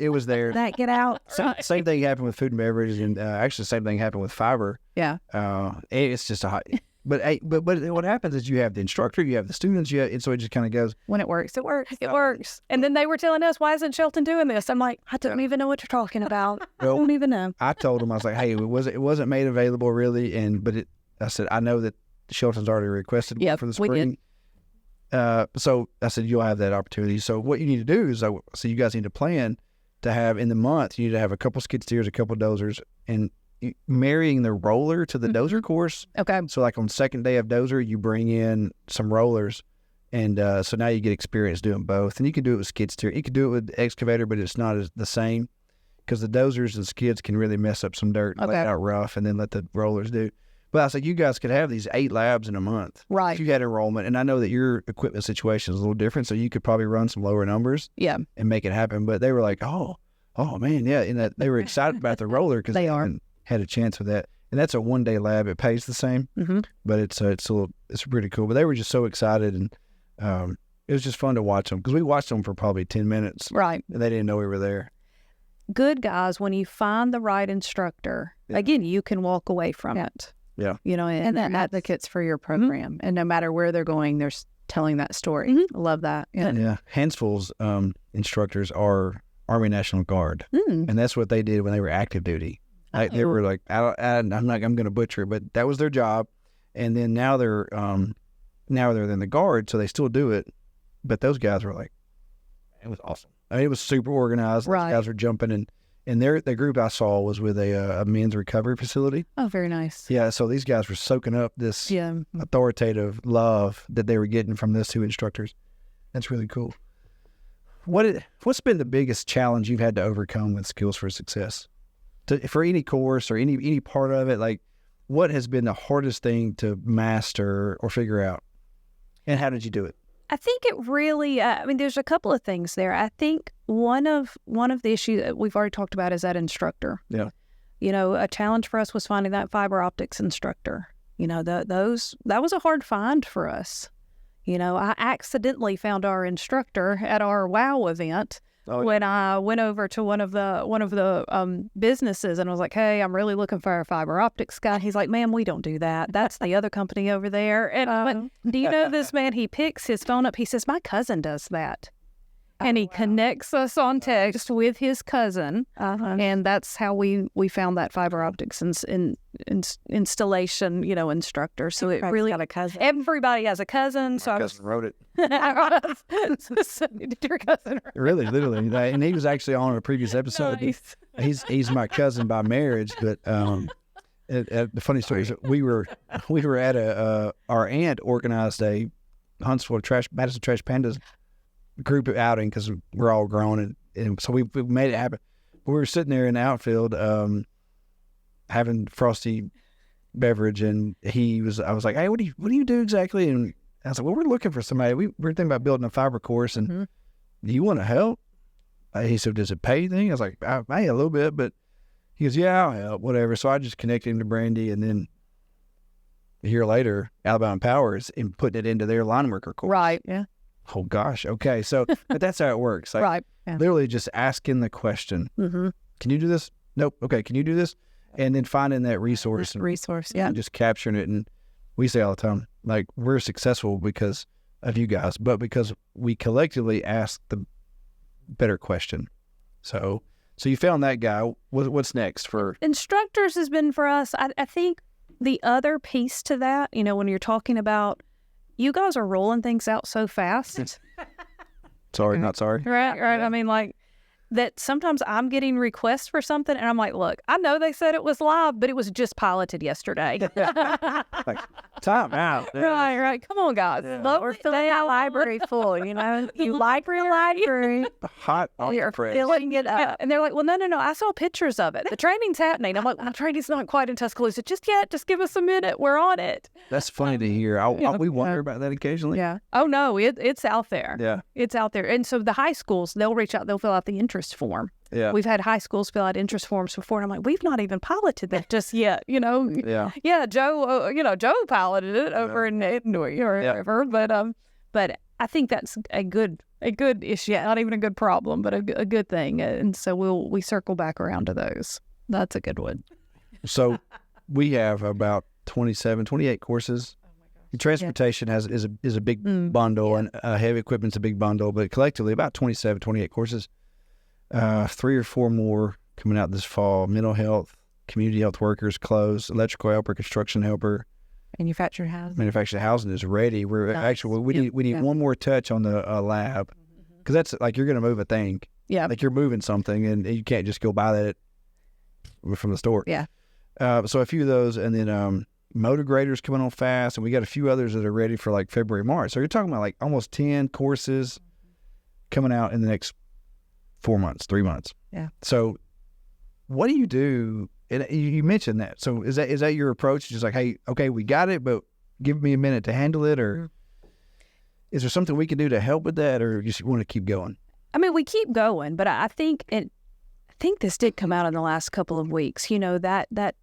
Speaker 1: it was there.
Speaker 3: That get out.
Speaker 1: Same thing happened with food and beverage, and actually the same thing happened with fiber.
Speaker 3: Yeah.
Speaker 1: It's just a hot. But what happens is you have the instructor, you have the students, and so it just kind of goes.
Speaker 3: When it works, it works.
Speaker 2: It works. And then they were telling us, why isn't Shelton doing this? I'm like, I don't even know what you're talking about. I don't even know.
Speaker 1: I told them, I was like, hey, it wasn't made available really, I said, I know that Shelton's already requested for the spring.
Speaker 2: We did.
Speaker 1: So I said, you'll have that opportunity. So what you need to do is, so you guys need to plan to have in the month, you need to have a couple skid steers, a couple dozers, and marrying the roller to the dozer course.
Speaker 2: Okay.
Speaker 1: So like on second day of dozer, you bring in some rollers, and so now you get experience doing both. And you can do it with skid steer. You can do it with excavator, but it's not the same because the dozers and skids can really mess up some dirt, and lay it out rough, and then let the rollers do. But I said, you guys could have these 8 labs in a month.
Speaker 2: Right.
Speaker 1: If you had enrollment. And I know that your equipment situation is a little different, so you could probably run some lower numbers and make it happen. But they were like, oh man, yeah. And that they were excited about the roller because they had a chance with that. And that's a 1-day lab. It pays the same, but it's pretty cool. But they were just so excited, and it was just fun to watch them because we watched them for probably 10 minutes.
Speaker 2: Right.
Speaker 1: And they didn't know we were there.
Speaker 2: Good guys, when you find the right instructor, again, you can walk away from it.
Speaker 1: Yeah.
Speaker 3: And they're advocates for your program. And no matter where they're going, they're telling that story. I love that.
Speaker 1: Yeah. Hansful's instructors are Army National Guard. And that's what they did when they were active duty. They were like, I'm going to butcher it, but that was their job. And then now they're in the Guard, so they still do it. But those guys were like, it was awesome. I mean, it was super organized.
Speaker 2: Right.
Speaker 1: Those guys were jumping, and the group I saw was with a men's recovery facility.
Speaker 3: Oh, very nice.
Speaker 1: Yeah, so these guys were soaking up this authoritative love that they were getting from those 2 instructors. That's really cool. What's been the biggest challenge you've had to overcome with Skills for Success? For any course or any part of it, like what has been the hardest thing to master or figure out? And how did you do it?
Speaker 2: I think it really, there's a couple of things there. I think one of the issues that we've already talked about is that instructor.
Speaker 1: Yeah.
Speaker 2: A challenge for us was finding that fiber optics instructor. That was a hard find for us. I accidentally found our instructor at our WOW event when I went over to one of the businesses and I was like, hey, I'm really looking for a fiber optics guy. He's like, ma'am, we don't do that. That's the other company over there. And but do you know this man? He picks his phone up. He says, my cousin does that. And he connects us on text with his cousin, and that's how we found that fiber optics installation, instructor. So it really
Speaker 3: got a cousin.
Speaker 2: Everybody has a cousin. So
Speaker 1: My cousin wrote it.
Speaker 2: Did your cousin?
Speaker 1: Really, literally, and he was actually on a previous episode.
Speaker 2: Nice.
Speaker 1: He's my cousin by marriage, but the funny story is that we were at our aunt organized a Huntsville Madison Trash Pandas group outing because we're all grown and so we made it happen. We were sitting there in the outfield having frosty beverage, and I was like, hey, what do you do exactly? And I was like, well, we're looking for somebody. We're thinking about building a fiber course, and do you want to help? He said, does it pay anything? I was like, hey, a little bit, but he goes, yeah, I'll help, whatever. So I just connected him to Brandy, and then a year later, Alabama Power is putting it into their line worker course.
Speaker 2: Right. Yeah.
Speaker 1: Oh gosh. Okay. So, but that's how it works. Like,
Speaker 2: Right. Yeah.
Speaker 1: literally just asking the question.
Speaker 2: Mm-hmm.
Speaker 1: Can you do this? Nope. Okay. Can you do this? And then finding that resource
Speaker 3: Yeah.
Speaker 1: and just capturing it. And we say all the time, like, we're successful because of you guys, but because we collectively ask the better question. So you found that guy. What's next for
Speaker 2: Instructors has been for us. I think the other piece to that, when you're talking about, you guys are rolling things out so fast.
Speaker 1: sorry, not sorry.
Speaker 2: Right. I mean, like, that sometimes I'm getting requests for something and I'm like, look, I know they said it was live, but it was just piloted yesterday.
Speaker 1: Like, time out.
Speaker 2: Right. Come on, guys.
Speaker 1: Yeah.
Speaker 2: Look,
Speaker 3: We're filling that library full, You library.
Speaker 1: Hot off the
Speaker 3: You're
Speaker 1: press.
Speaker 3: filling it up.
Speaker 2: And they're like, well, no. I saw pictures of it. The training's happening. I'm like, well, the training's not quite in Tuscaloosa just yet. Just give us a minute. We're on it.
Speaker 1: That's funny to hear. We wonder about that occasionally.
Speaker 2: Yeah. Oh, no, it's out there.
Speaker 1: Yeah.
Speaker 2: It's out there. And so the high schools, they'll reach out, they'll fill out the interest form.
Speaker 1: Yeah.
Speaker 2: We've had high schools fill out interest forms before, and I'm like, we've not even piloted that just yet,
Speaker 1: Yeah.
Speaker 2: Yeah, Joe, Joe piloted it over in Illinois or wherever, but I think that's a good issue, not even a good problem, but a good thing, and so we circle back around to those. That's a good one.
Speaker 1: So we have about 28 courses. Transportation is a big bundle, and heavy equipment's a big bundle, but collectively about 28 courses. 3 or 4 more coming out this fall. Mental health, community health workers, closed, electrical helper, construction helper.
Speaker 3: Manufactured
Speaker 1: housing is ready. We're actually we need one more touch on the lab, because that's like you're going to move a thing.
Speaker 2: Yeah,
Speaker 1: like you're moving something, and you can't just go buy that from the store.
Speaker 2: Yeah.
Speaker 1: So a few of those, and then motor graders coming on fast, and we got a few others that are ready for like February, March. So you're talking about like almost 10 courses coming out in the next 3 months.
Speaker 3: Yeah.
Speaker 1: So what do you do? And you mentioned that. So is that your approach? Just like, hey, okay, we got it, but give me a minute to handle it, or is there something we can do to help with that, or you just want to keep going?
Speaker 2: I mean, we keep going, but I think this did come out in the last couple of weeks. That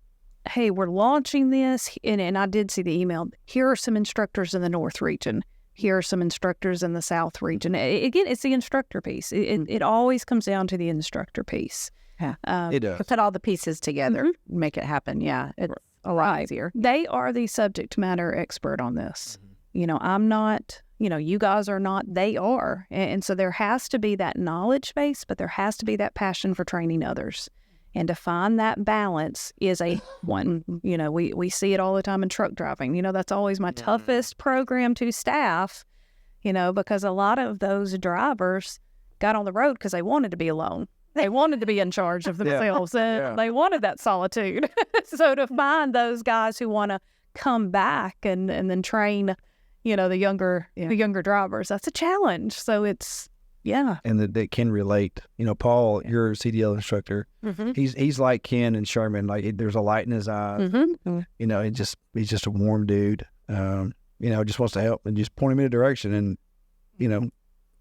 Speaker 2: hey, we're launching this, and I did see the email. Here are some instructors in the North region. Here are some instructors in the South region. Again, it's the instructor piece. It always comes down to the instructor piece.
Speaker 3: Yeah,
Speaker 1: it does.
Speaker 3: Put all the pieces together, make it happen. Yeah, it's a lot easier.
Speaker 2: They are the subject matter expert on this. I'm not. You guys are not. They are, and so there has to be that knowledge base, but there has to be that passion for training others. And to find that balance is a one. We see it all the time in truck driving. That's always my toughest program to staff, because a lot of those drivers got on the road because they wanted to be alone. They wanted to be in charge of themselves. And they wanted that solitude. So to find those guys who want to come back and then train, the younger drivers, that's a challenge. So it's,
Speaker 1: and that can relate. Paul, your CDL instructor, he's like Ken and Sherman. Like there's a light in his eyes. He's just a warm dude. Just wants to help, and just point him in a direction, and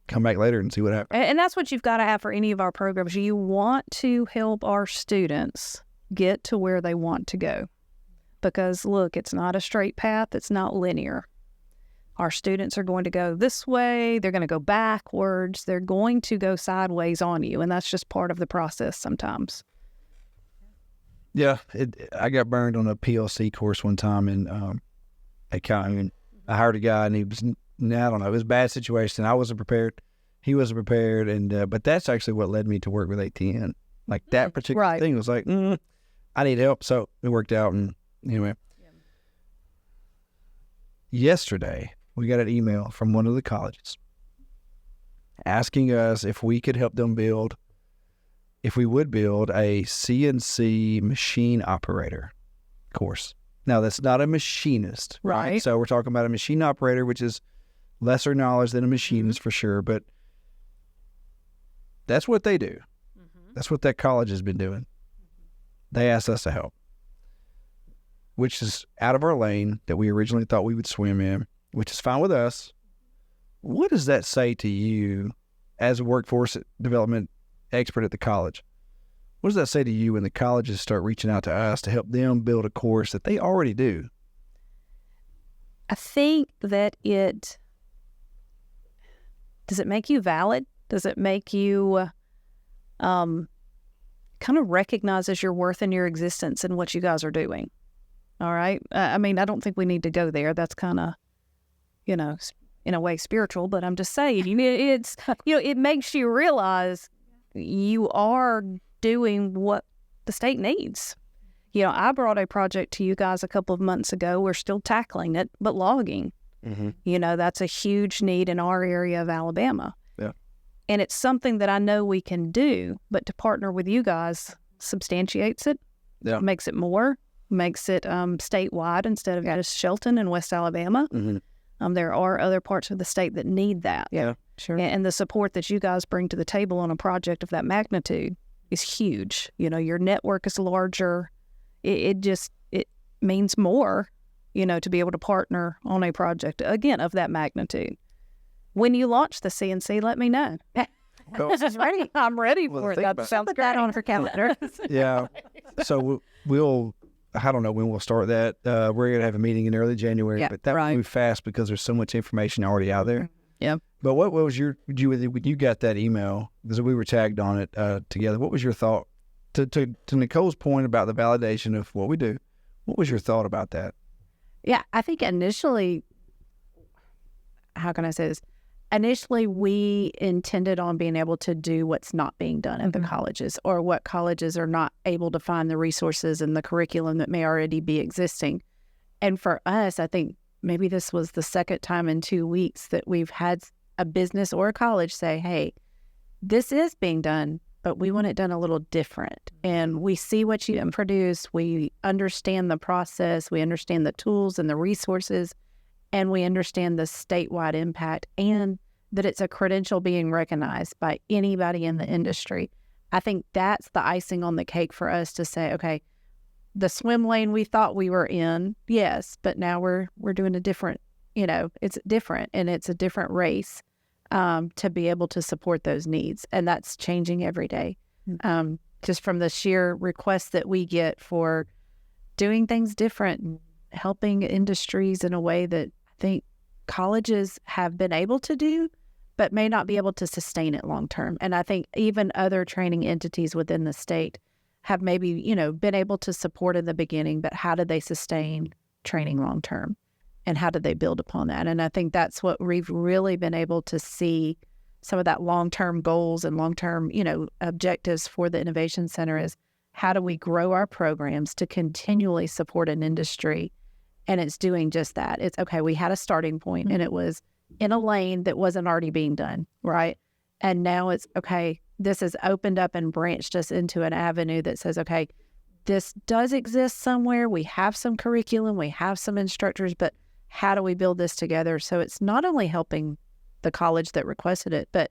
Speaker 1: come back later and see what happens.
Speaker 2: And that's what you've got to have for any of our programs. You want to help our students get to where they want to go, because look, it's not a straight path. It's not linear. our students are going to go this way, they're going to go backwards, they're going to go sideways on you, and that's just part of the process sometimes.
Speaker 1: Yeah, I got burned on a PLC course one time in accounting. I hired a guy, and he was, I don't know, it was a bad situation. I wasn't prepared. He wasn't prepared, and but that's actually what led me to work with ATN. Like that particular thing was like, I need help, so it worked out. And anyway, yesterday we got an email from one of the colleges asking us if we could help them build a CNC machine operator course. Now, that's not a machinist, right? So we're talking about a machine operator, which is lesser knowledge than a machinist for sure, but that's what they do. That's what that college has been doing. They asked us to help, which is out of our lane that we originally thought we would swim in, which is fine with us. What does that say to you as a workforce development expert at the college? What does that say to you when the colleges start reaching out to us to help them build a course that they already do?
Speaker 2: I think that does it make you valid? Does it make you kind of recognizes your worth and your existence and what you guys are doing? All right. I mean, I don't think we need to go there. That's kind of, in a way spiritual, but I'm just saying it's, it makes you realize you are doing what the state needs. I brought a project to you guys a couple of months ago. We're still tackling it, but logging, that's a huge need in our area of Alabama.
Speaker 1: Yeah.
Speaker 2: And it's something that I know we can do, but to partner with you guys substantiates it, makes it statewide instead of just Shelton and West Alabama. There are other parts of the state that need that.
Speaker 3: Yeah, sure.
Speaker 2: And the support that you guys bring to the table on a project of that magnitude is huge. Your network is larger. It means more, to be able to partner on a project, again, of that magnitude. When you launch the CNC, let me know.
Speaker 3: She's ready.
Speaker 2: I'm ready for it. That sounds
Speaker 3: Put
Speaker 2: great.
Speaker 3: that on her calendar.
Speaker 1: Yeah. So we'll, I don't know when we'll start that. We're going to have a meeting in early January, but that will move fast because there's so much information already out there.
Speaker 2: Yeah.
Speaker 1: But what was when you got that email, because we were tagged on it together, what was your thought? To Nicole's point about the validation of what we do, what was your thought about that?
Speaker 3: Yeah, I think initially, how can I say this? Initially, we intended on being able to do what's not being done at the colleges, or what colleges are not able to find the resources and the curriculum that may already be existing. And for us, I think maybe this was the second time in 2 weeks that we've had a business or a college say, hey, this is being done, but we want it done a little different. And we see what you produce. We understand the process. We understand the tools and the resources. And we understand the statewide impact and that it's a credential being recognized by anybody in the industry. I think that's the icing on the cake for us to say, okay, the swim lane we thought we were in, yes, but now we're doing a different, it's different, and it's a different race to be able to support those needs. And that's changing every day. Just from the sheer requests that we get for doing things different and helping industries in a way that I think colleges have been able to do, but may not be able to sustain it long term. And I think even other training entities within the state have maybe, been able to support in the beginning, but how did they sustain training long term? And how did they build upon that? And I think that's what we've really been able to see, some of that long-term goals and long-term, objectives for the Innovation Center is how do we grow our programs to continually support an industry? And it's doing just that. It's okay, we had a starting point and it was in a lane that wasn't already being done, right? And now it's, okay, this has opened up and branched us into an avenue that says, okay, this does exist somewhere. We have some curriculum, we have some instructors, but how do we build this together? So it's not only helping the college that requested it, but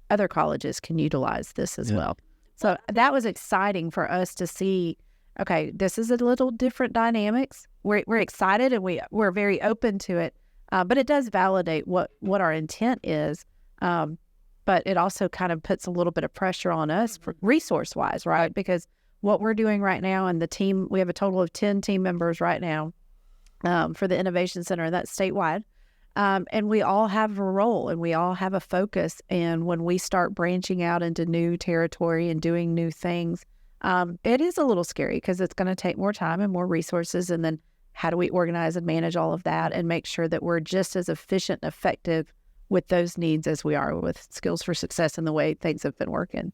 Speaker 3: other colleges can utilize this as well. So that was exciting for us to see, okay, this is a little different dynamics. We're excited and we're very open to it, but it does validate what our intent is. But it also kind of puts a little bit of pressure on us for resource-wise, right? Because what we're doing right now, and the team, we have a total of 10 team members right now for the Innovation Center, and that's statewide. And we all have a role and we all have a focus. And when we start branching out into new territory and doing new things, it is a little scary because it's going to take more time and more resources. And then how do we organize and manage all of that and make sure that we're just as efficient and effective with those needs as we are with Skills for Success and the way things have been working.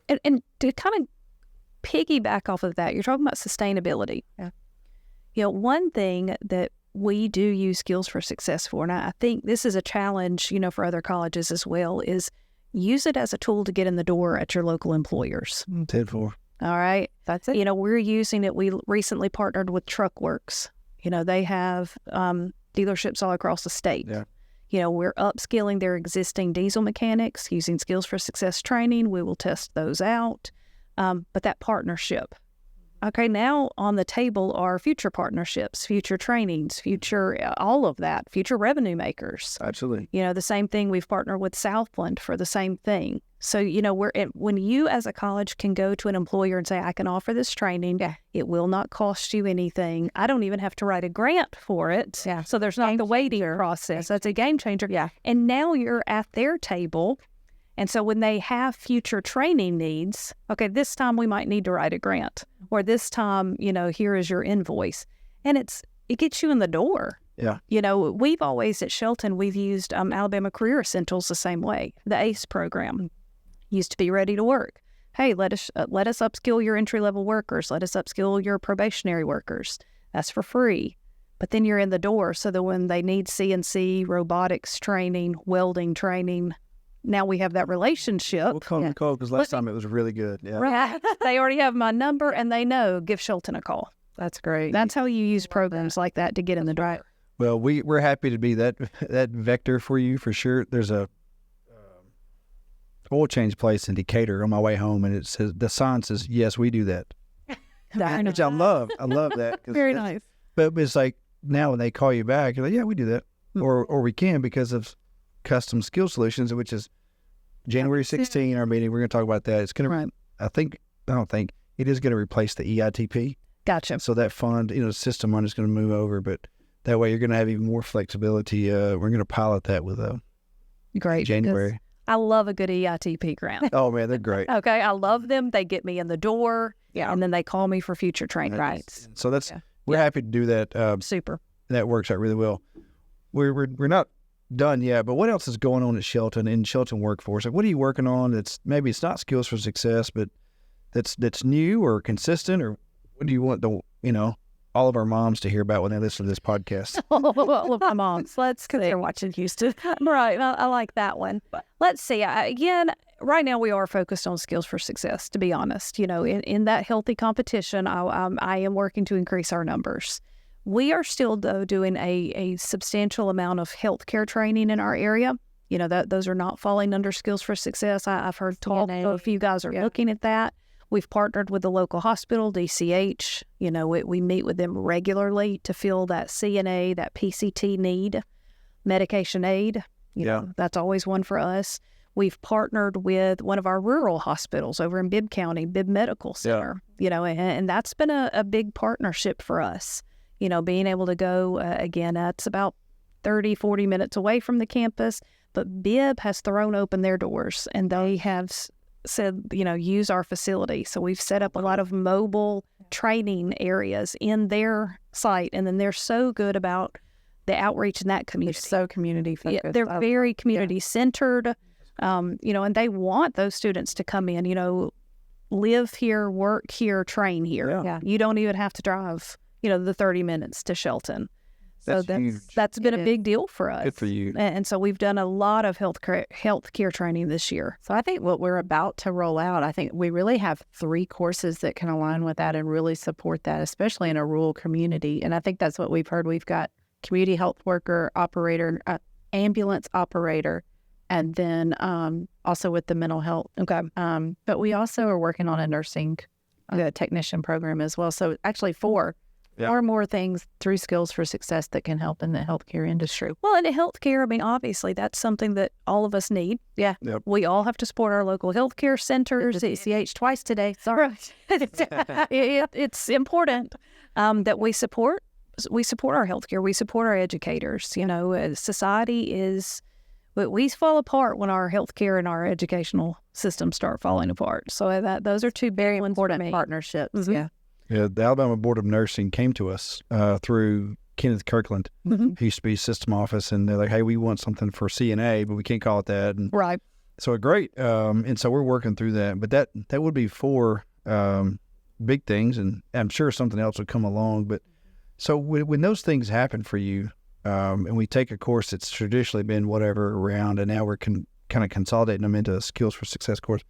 Speaker 2: And to kind of piggyback off of that, you're talking about sustainability.
Speaker 3: Yeah.
Speaker 2: You know, one thing that we do use Skills for Success for, and I think this is a challenge, you know, for other colleges as well, is use it as a tool to get in the door at your local employers.
Speaker 1: 10-4.
Speaker 2: All right.
Speaker 3: That's it.
Speaker 2: You know, we're using it. We recently partnered with Truckworks. You know, they have dealerships all across the state.
Speaker 1: Yeah.
Speaker 2: You know, we're upskilling their existing diesel mechanics using Skills for Success training. We will test those out. But that partnership. Okay, now on the table are future partnerships, future trainings, future, all of that, future revenue makers.
Speaker 1: Absolutely.
Speaker 2: You know, the same thing, we've partnered with Southland for the same thing. So, you know, when you as a college can go to an employer and say, I can offer this training, it will not cost you anything. I don't even have to write a grant for it.
Speaker 3: Yeah.
Speaker 2: So there's not the waiting process. That's a game changer.
Speaker 3: Yeah.
Speaker 2: And now you're at their table. And so when they have future training needs, okay, this time we might need to write a grant, or this time, you know, here is your invoice. And it gets you in the door.
Speaker 1: Yeah.
Speaker 2: You know, we've always at Shelton, we've used Alabama Career Essentials the same way. The ACE program used to be ready to work. Hey, let us upskill your entry-level workers. Let us upskill your probationary workers. That's for free. But then you're in the door so that when they need CNC, robotics training, welding training, now we have that relationship.
Speaker 1: We'll call Nicole because last time it was really good. Yeah.
Speaker 2: Right. They already have my number and they know, give Shelton a call.
Speaker 3: That's great.
Speaker 2: That's how you use programs like that to get in the door.
Speaker 1: Well, we're happy to be that vector for you for sure. There's a oil change place in Decatur on my way home, and it says the sign says, "Yes, we do that." Which I love. I love that.
Speaker 2: Very nice.
Speaker 1: But it's like now when they call you back, you're like, "Yeah, we do that," or we can because of Custom Skill Solutions, which is January 16, our meeting. We're going to talk about that. It's going to, I don't think it is going to replace the EITP.
Speaker 2: Gotcha.
Speaker 1: So that fund, you know, system money is going to move over, but that way you're going to have even more flexibility. We're going to pilot that with
Speaker 2: great
Speaker 1: January.
Speaker 2: I love a good EITP grant.
Speaker 1: Oh man, they're great.
Speaker 2: Okay, I love them. They get me in the door.
Speaker 3: Yeah.
Speaker 2: And then they call me for future training.
Speaker 3: Right.
Speaker 1: So we're happy to do that.
Speaker 2: Super.
Speaker 1: That works out really well. We're not done yet, but what else is going on at Shelton in Shelton Workforce? Like, what are you working on that's maybe it's not Skills for Success, but that's new or consistent, or what do you want all of our moms to hear about when they listen to this podcast?
Speaker 2: All of my moms. Let's see. They're watching Houston. Right. I like that one. Let's see. Again, right now we are focused on Skills for Success, to be honest. You know, in that healthy competition, I am working to increase our numbers. We are still, though, doing a substantial amount of healthcare training in our area. You know, those are not falling under Skills for Success. I've heard talk of you guys are looking at that. We've partnered with the local hospital, DCH. You know, we meet with them regularly to fill that CNA, that PCT need, medication aid. You know, that's always one for us. We've partnered with one of our rural hospitals over in Bibb County, Bibb Medical Center. You know, and that's been a big partnership for us. You know, being able to go, again, that's about 30, 40 minutes away from the campus. But Bibb has thrown open their doors, and they have said, you know, use our facility. So we've set up a lot of mobile training areas in their site, and then they're so good about the outreach in that community.
Speaker 3: They're so community focused.
Speaker 2: Yeah, they're very community centered, you know, and they want those students to come in, you know, live here, work here, train here.
Speaker 3: Yeah.
Speaker 2: You don't even have to drive, you know, the 30 minutes to Shelton. So that's been a big deal for us.
Speaker 1: Good for you.
Speaker 2: And so we've done a lot of healthcare training this year.
Speaker 3: So I think what we're about to roll out, I think we really have 3 courses that can align with that and really support that, especially in a rural community. And I think that's what we've heard. We've got community health worker, operator, ambulance operator, and then also with the mental health.
Speaker 2: Okay.
Speaker 3: But we also are working on a nursing technician program as well. So actually 4 or more things through Skills for Success that can help in the healthcare industry.
Speaker 2: Well, in healthcare, I mean, obviously, that's something that all of us need.
Speaker 3: Yeah.
Speaker 1: Yep.
Speaker 2: We all have to support our local healthcare centers.
Speaker 3: CCH twice today. Sorry.
Speaker 2: It's important that we support we support our healthcare. We support our educators. You know, society is, but we fall apart when our healthcare and our educational systems start falling apart. So those are two
Speaker 3: Very
Speaker 2: ones
Speaker 3: important
Speaker 2: for me.
Speaker 3: partnerships.
Speaker 2: Mhm.
Speaker 3: Yeah.
Speaker 1: Yeah, the Alabama Board of Nursing came to us through Kenneth Kirkland,
Speaker 2: Mhm.
Speaker 1: who used to be system office, and they're like, hey, we want something for CNA, but we can't call it that. And
Speaker 2: Right.
Speaker 1: so great. And so we're working through that. But that would be four big things, and I'm sure something else would come along. But so when those things happen for you, and we take a course that's traditionally been whatever around, and now we're kind of consolidating them into a Skills for Success course,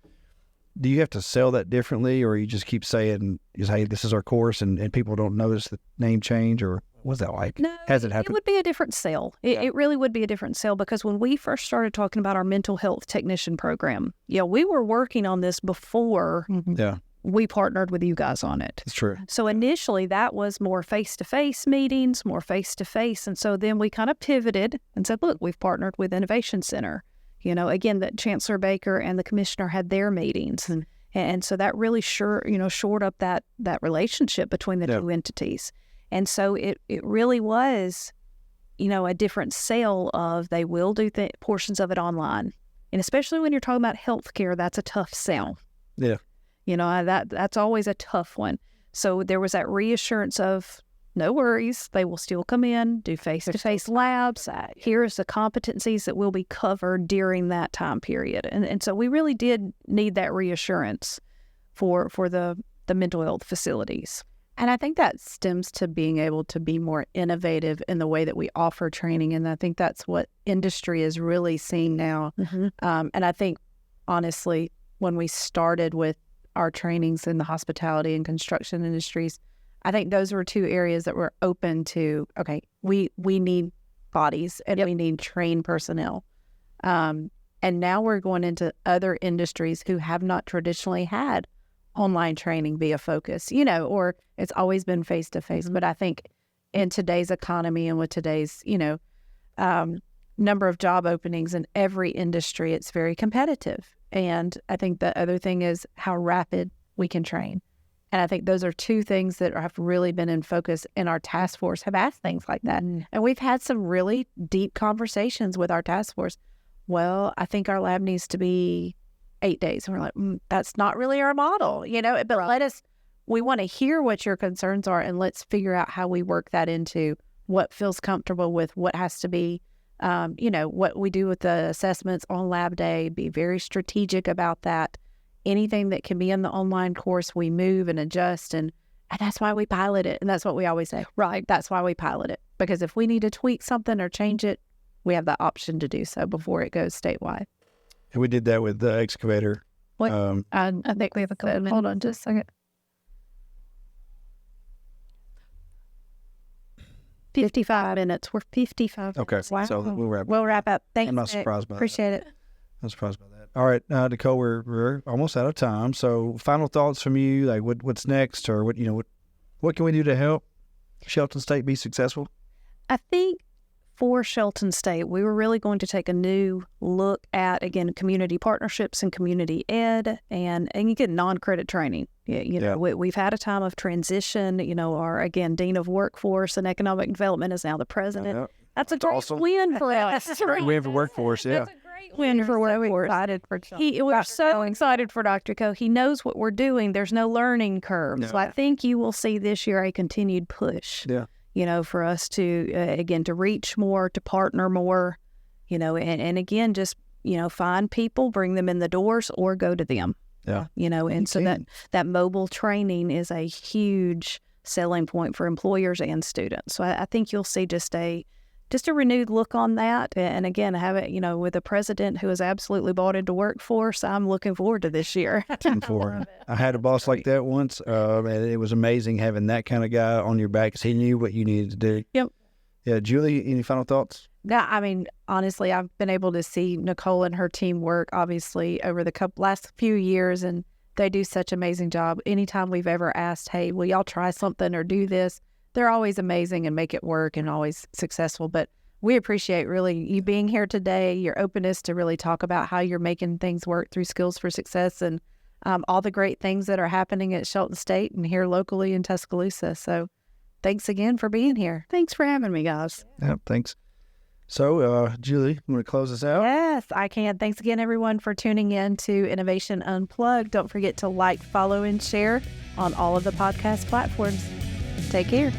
Speaker 1: do you have to sell that differently, or you just keep saying, hey, this is our course, and people don't notice the name change, or what's that like?
Speaker 2: No,
Speaker 1: Has it happened?
Speaker 2: It would be a different sale. It really would be a different sale, because when we first started talking about our mental health technician program, we were working on this before
Speaker 1: Yeah,
Speaker 2: we partnered with you guys on it.
Speaker 1: it's true.
Speaker 2: So initially that was more face-to-face meetings, more face-to-face. And so then we kind of pivoted and said, look, we've partnered with Innovation Center. You know, again, that Chancellor Baker and the commissioner had their meetings. And so that really shored up that relationship between the two entities. And so it really was, a different sale of, they will do portions of it online. And especially when you're talking about healthcare, that's a tough sell.
Speaker 1: Yeah.
Speaker 2: That's always a tough one. So there was that reassurance of, no worries, they will still come in, do face-to-face labs. Here's the competencies that will be covered during that time period. And so we really did need that reassurance for the mental health facilities.
Speaker 3: And I think that stems to being able to be more innovative in the way that we offer training. And I think that's what industry is really seeing now. And I think, honestly, when we started with our trainings in the hospitality and construction industries, I think those were two areas that were open to, okay, we need bodies and we need trained personnel. And now we're going into other industries who have not traditionally had online training be a focus, or it's always been face-to-face. But I think in today's economy and with today's, number of job openings in every industry, it's very competitive. And I think the other thing is how rapid we can train. And I think those are two things that have really been in focus, and our task force have asked things like that. And we've had some really deep conversations with our task force. Well, I think our lab needs to be 8 days. And we're like, that's not really our model, but we want to hear what your concerns are, and let's figure out how we work that into what feels comfortable with what has to be, what we do with the assessments on lab day, be very strategic about that. Anything that can be in the online course, we move and adjust, and that's why we pilot it. And that's what we always say, right? That's why we pilot it, because if we need to tweak something or change it, we have the option to do so before it goes statewide.
Speaker 1: And we did that with the excavator.
Speaker 3: What? I think we have a couple. Hold on just a second.
Speaker 2: 55 minutes. We're 55
Speaker 1: Okay,
Speaker 2: minutes. Wow.
Speaker 1: so we'll
Speaker 3: wrap up. Thanks.
Speaker 1: I'm not
Speaker 3: Nick.
Speaker 1: surprised by
Speaker 3: Appreciate it.
Speaker 1: I'm surprised by that. All right, Nicole, we're almost out of time. So, final thoughts from you, like what's next, or what can we do to help Shelton State be successful?
Speaker 2: I think for Shelton State, we were really going to take a new look at, again, community partnerships and community ed, and again, non-credit training. We've had a time of transition. Our, again, Dean of Workforce and Economic Development is now the president. That's a great
Speaker 1: awesome.
Speaker 2: win for us.
Speaker 1: Win for workforce, yeah.
Speaker 2: That's a great win for workforce. We're so excited for Dr. Coe. He knows what we're doing. There's no learning curve.
Speaker 1: No.
Speaker 2: So I think you will see this year a continued push.
Speaker 1: Yeah.
Speaker 2: For us to, again, to reach more, to partner more, and again, just, find people, bring them in the doors, or go to them.
Speaker 1: Yeah.
Speaker 2: And so that mobile training is a huge selling point for employers and students. So I think you'll see just a renewed look on that. And again, have it, with a president who has absolutely bought into workforce, I'm looking forward to this year.
Speaker 1: I had a boss like that once, and it was amazing having that kind of guy on your back, because he knew what you needed to do.
Speaker 2: Yep.
Speaker 1: Yeah, Julie, any final thoughts?
Speaker 3: Yeah, I mean, honestly, I've been able to see Nicole and her team work, obviously, over the last few years, and they do such an amazing job. Anytime we've ever asked, hey, will y'all try something or do this, they're always amazing and make it work and always successful. But we appreciate really you being here today, your openness to really talk about how you're making things work through Skills for Success, and all the great things that are happening at Shelton State and here locally in Tuscaloosa. So thanks again for being here.
Speaker 2: Thanks for having me, guys.
Speaker 1: Yeah, thanks. So, Julie, you want to close us out?
Speaker 3: Yes, I can. Thanks again, everyone, for tuning in to Innovation Unplugged. Don't forget to like, follow, and share on all of the podcast platforms. Take care.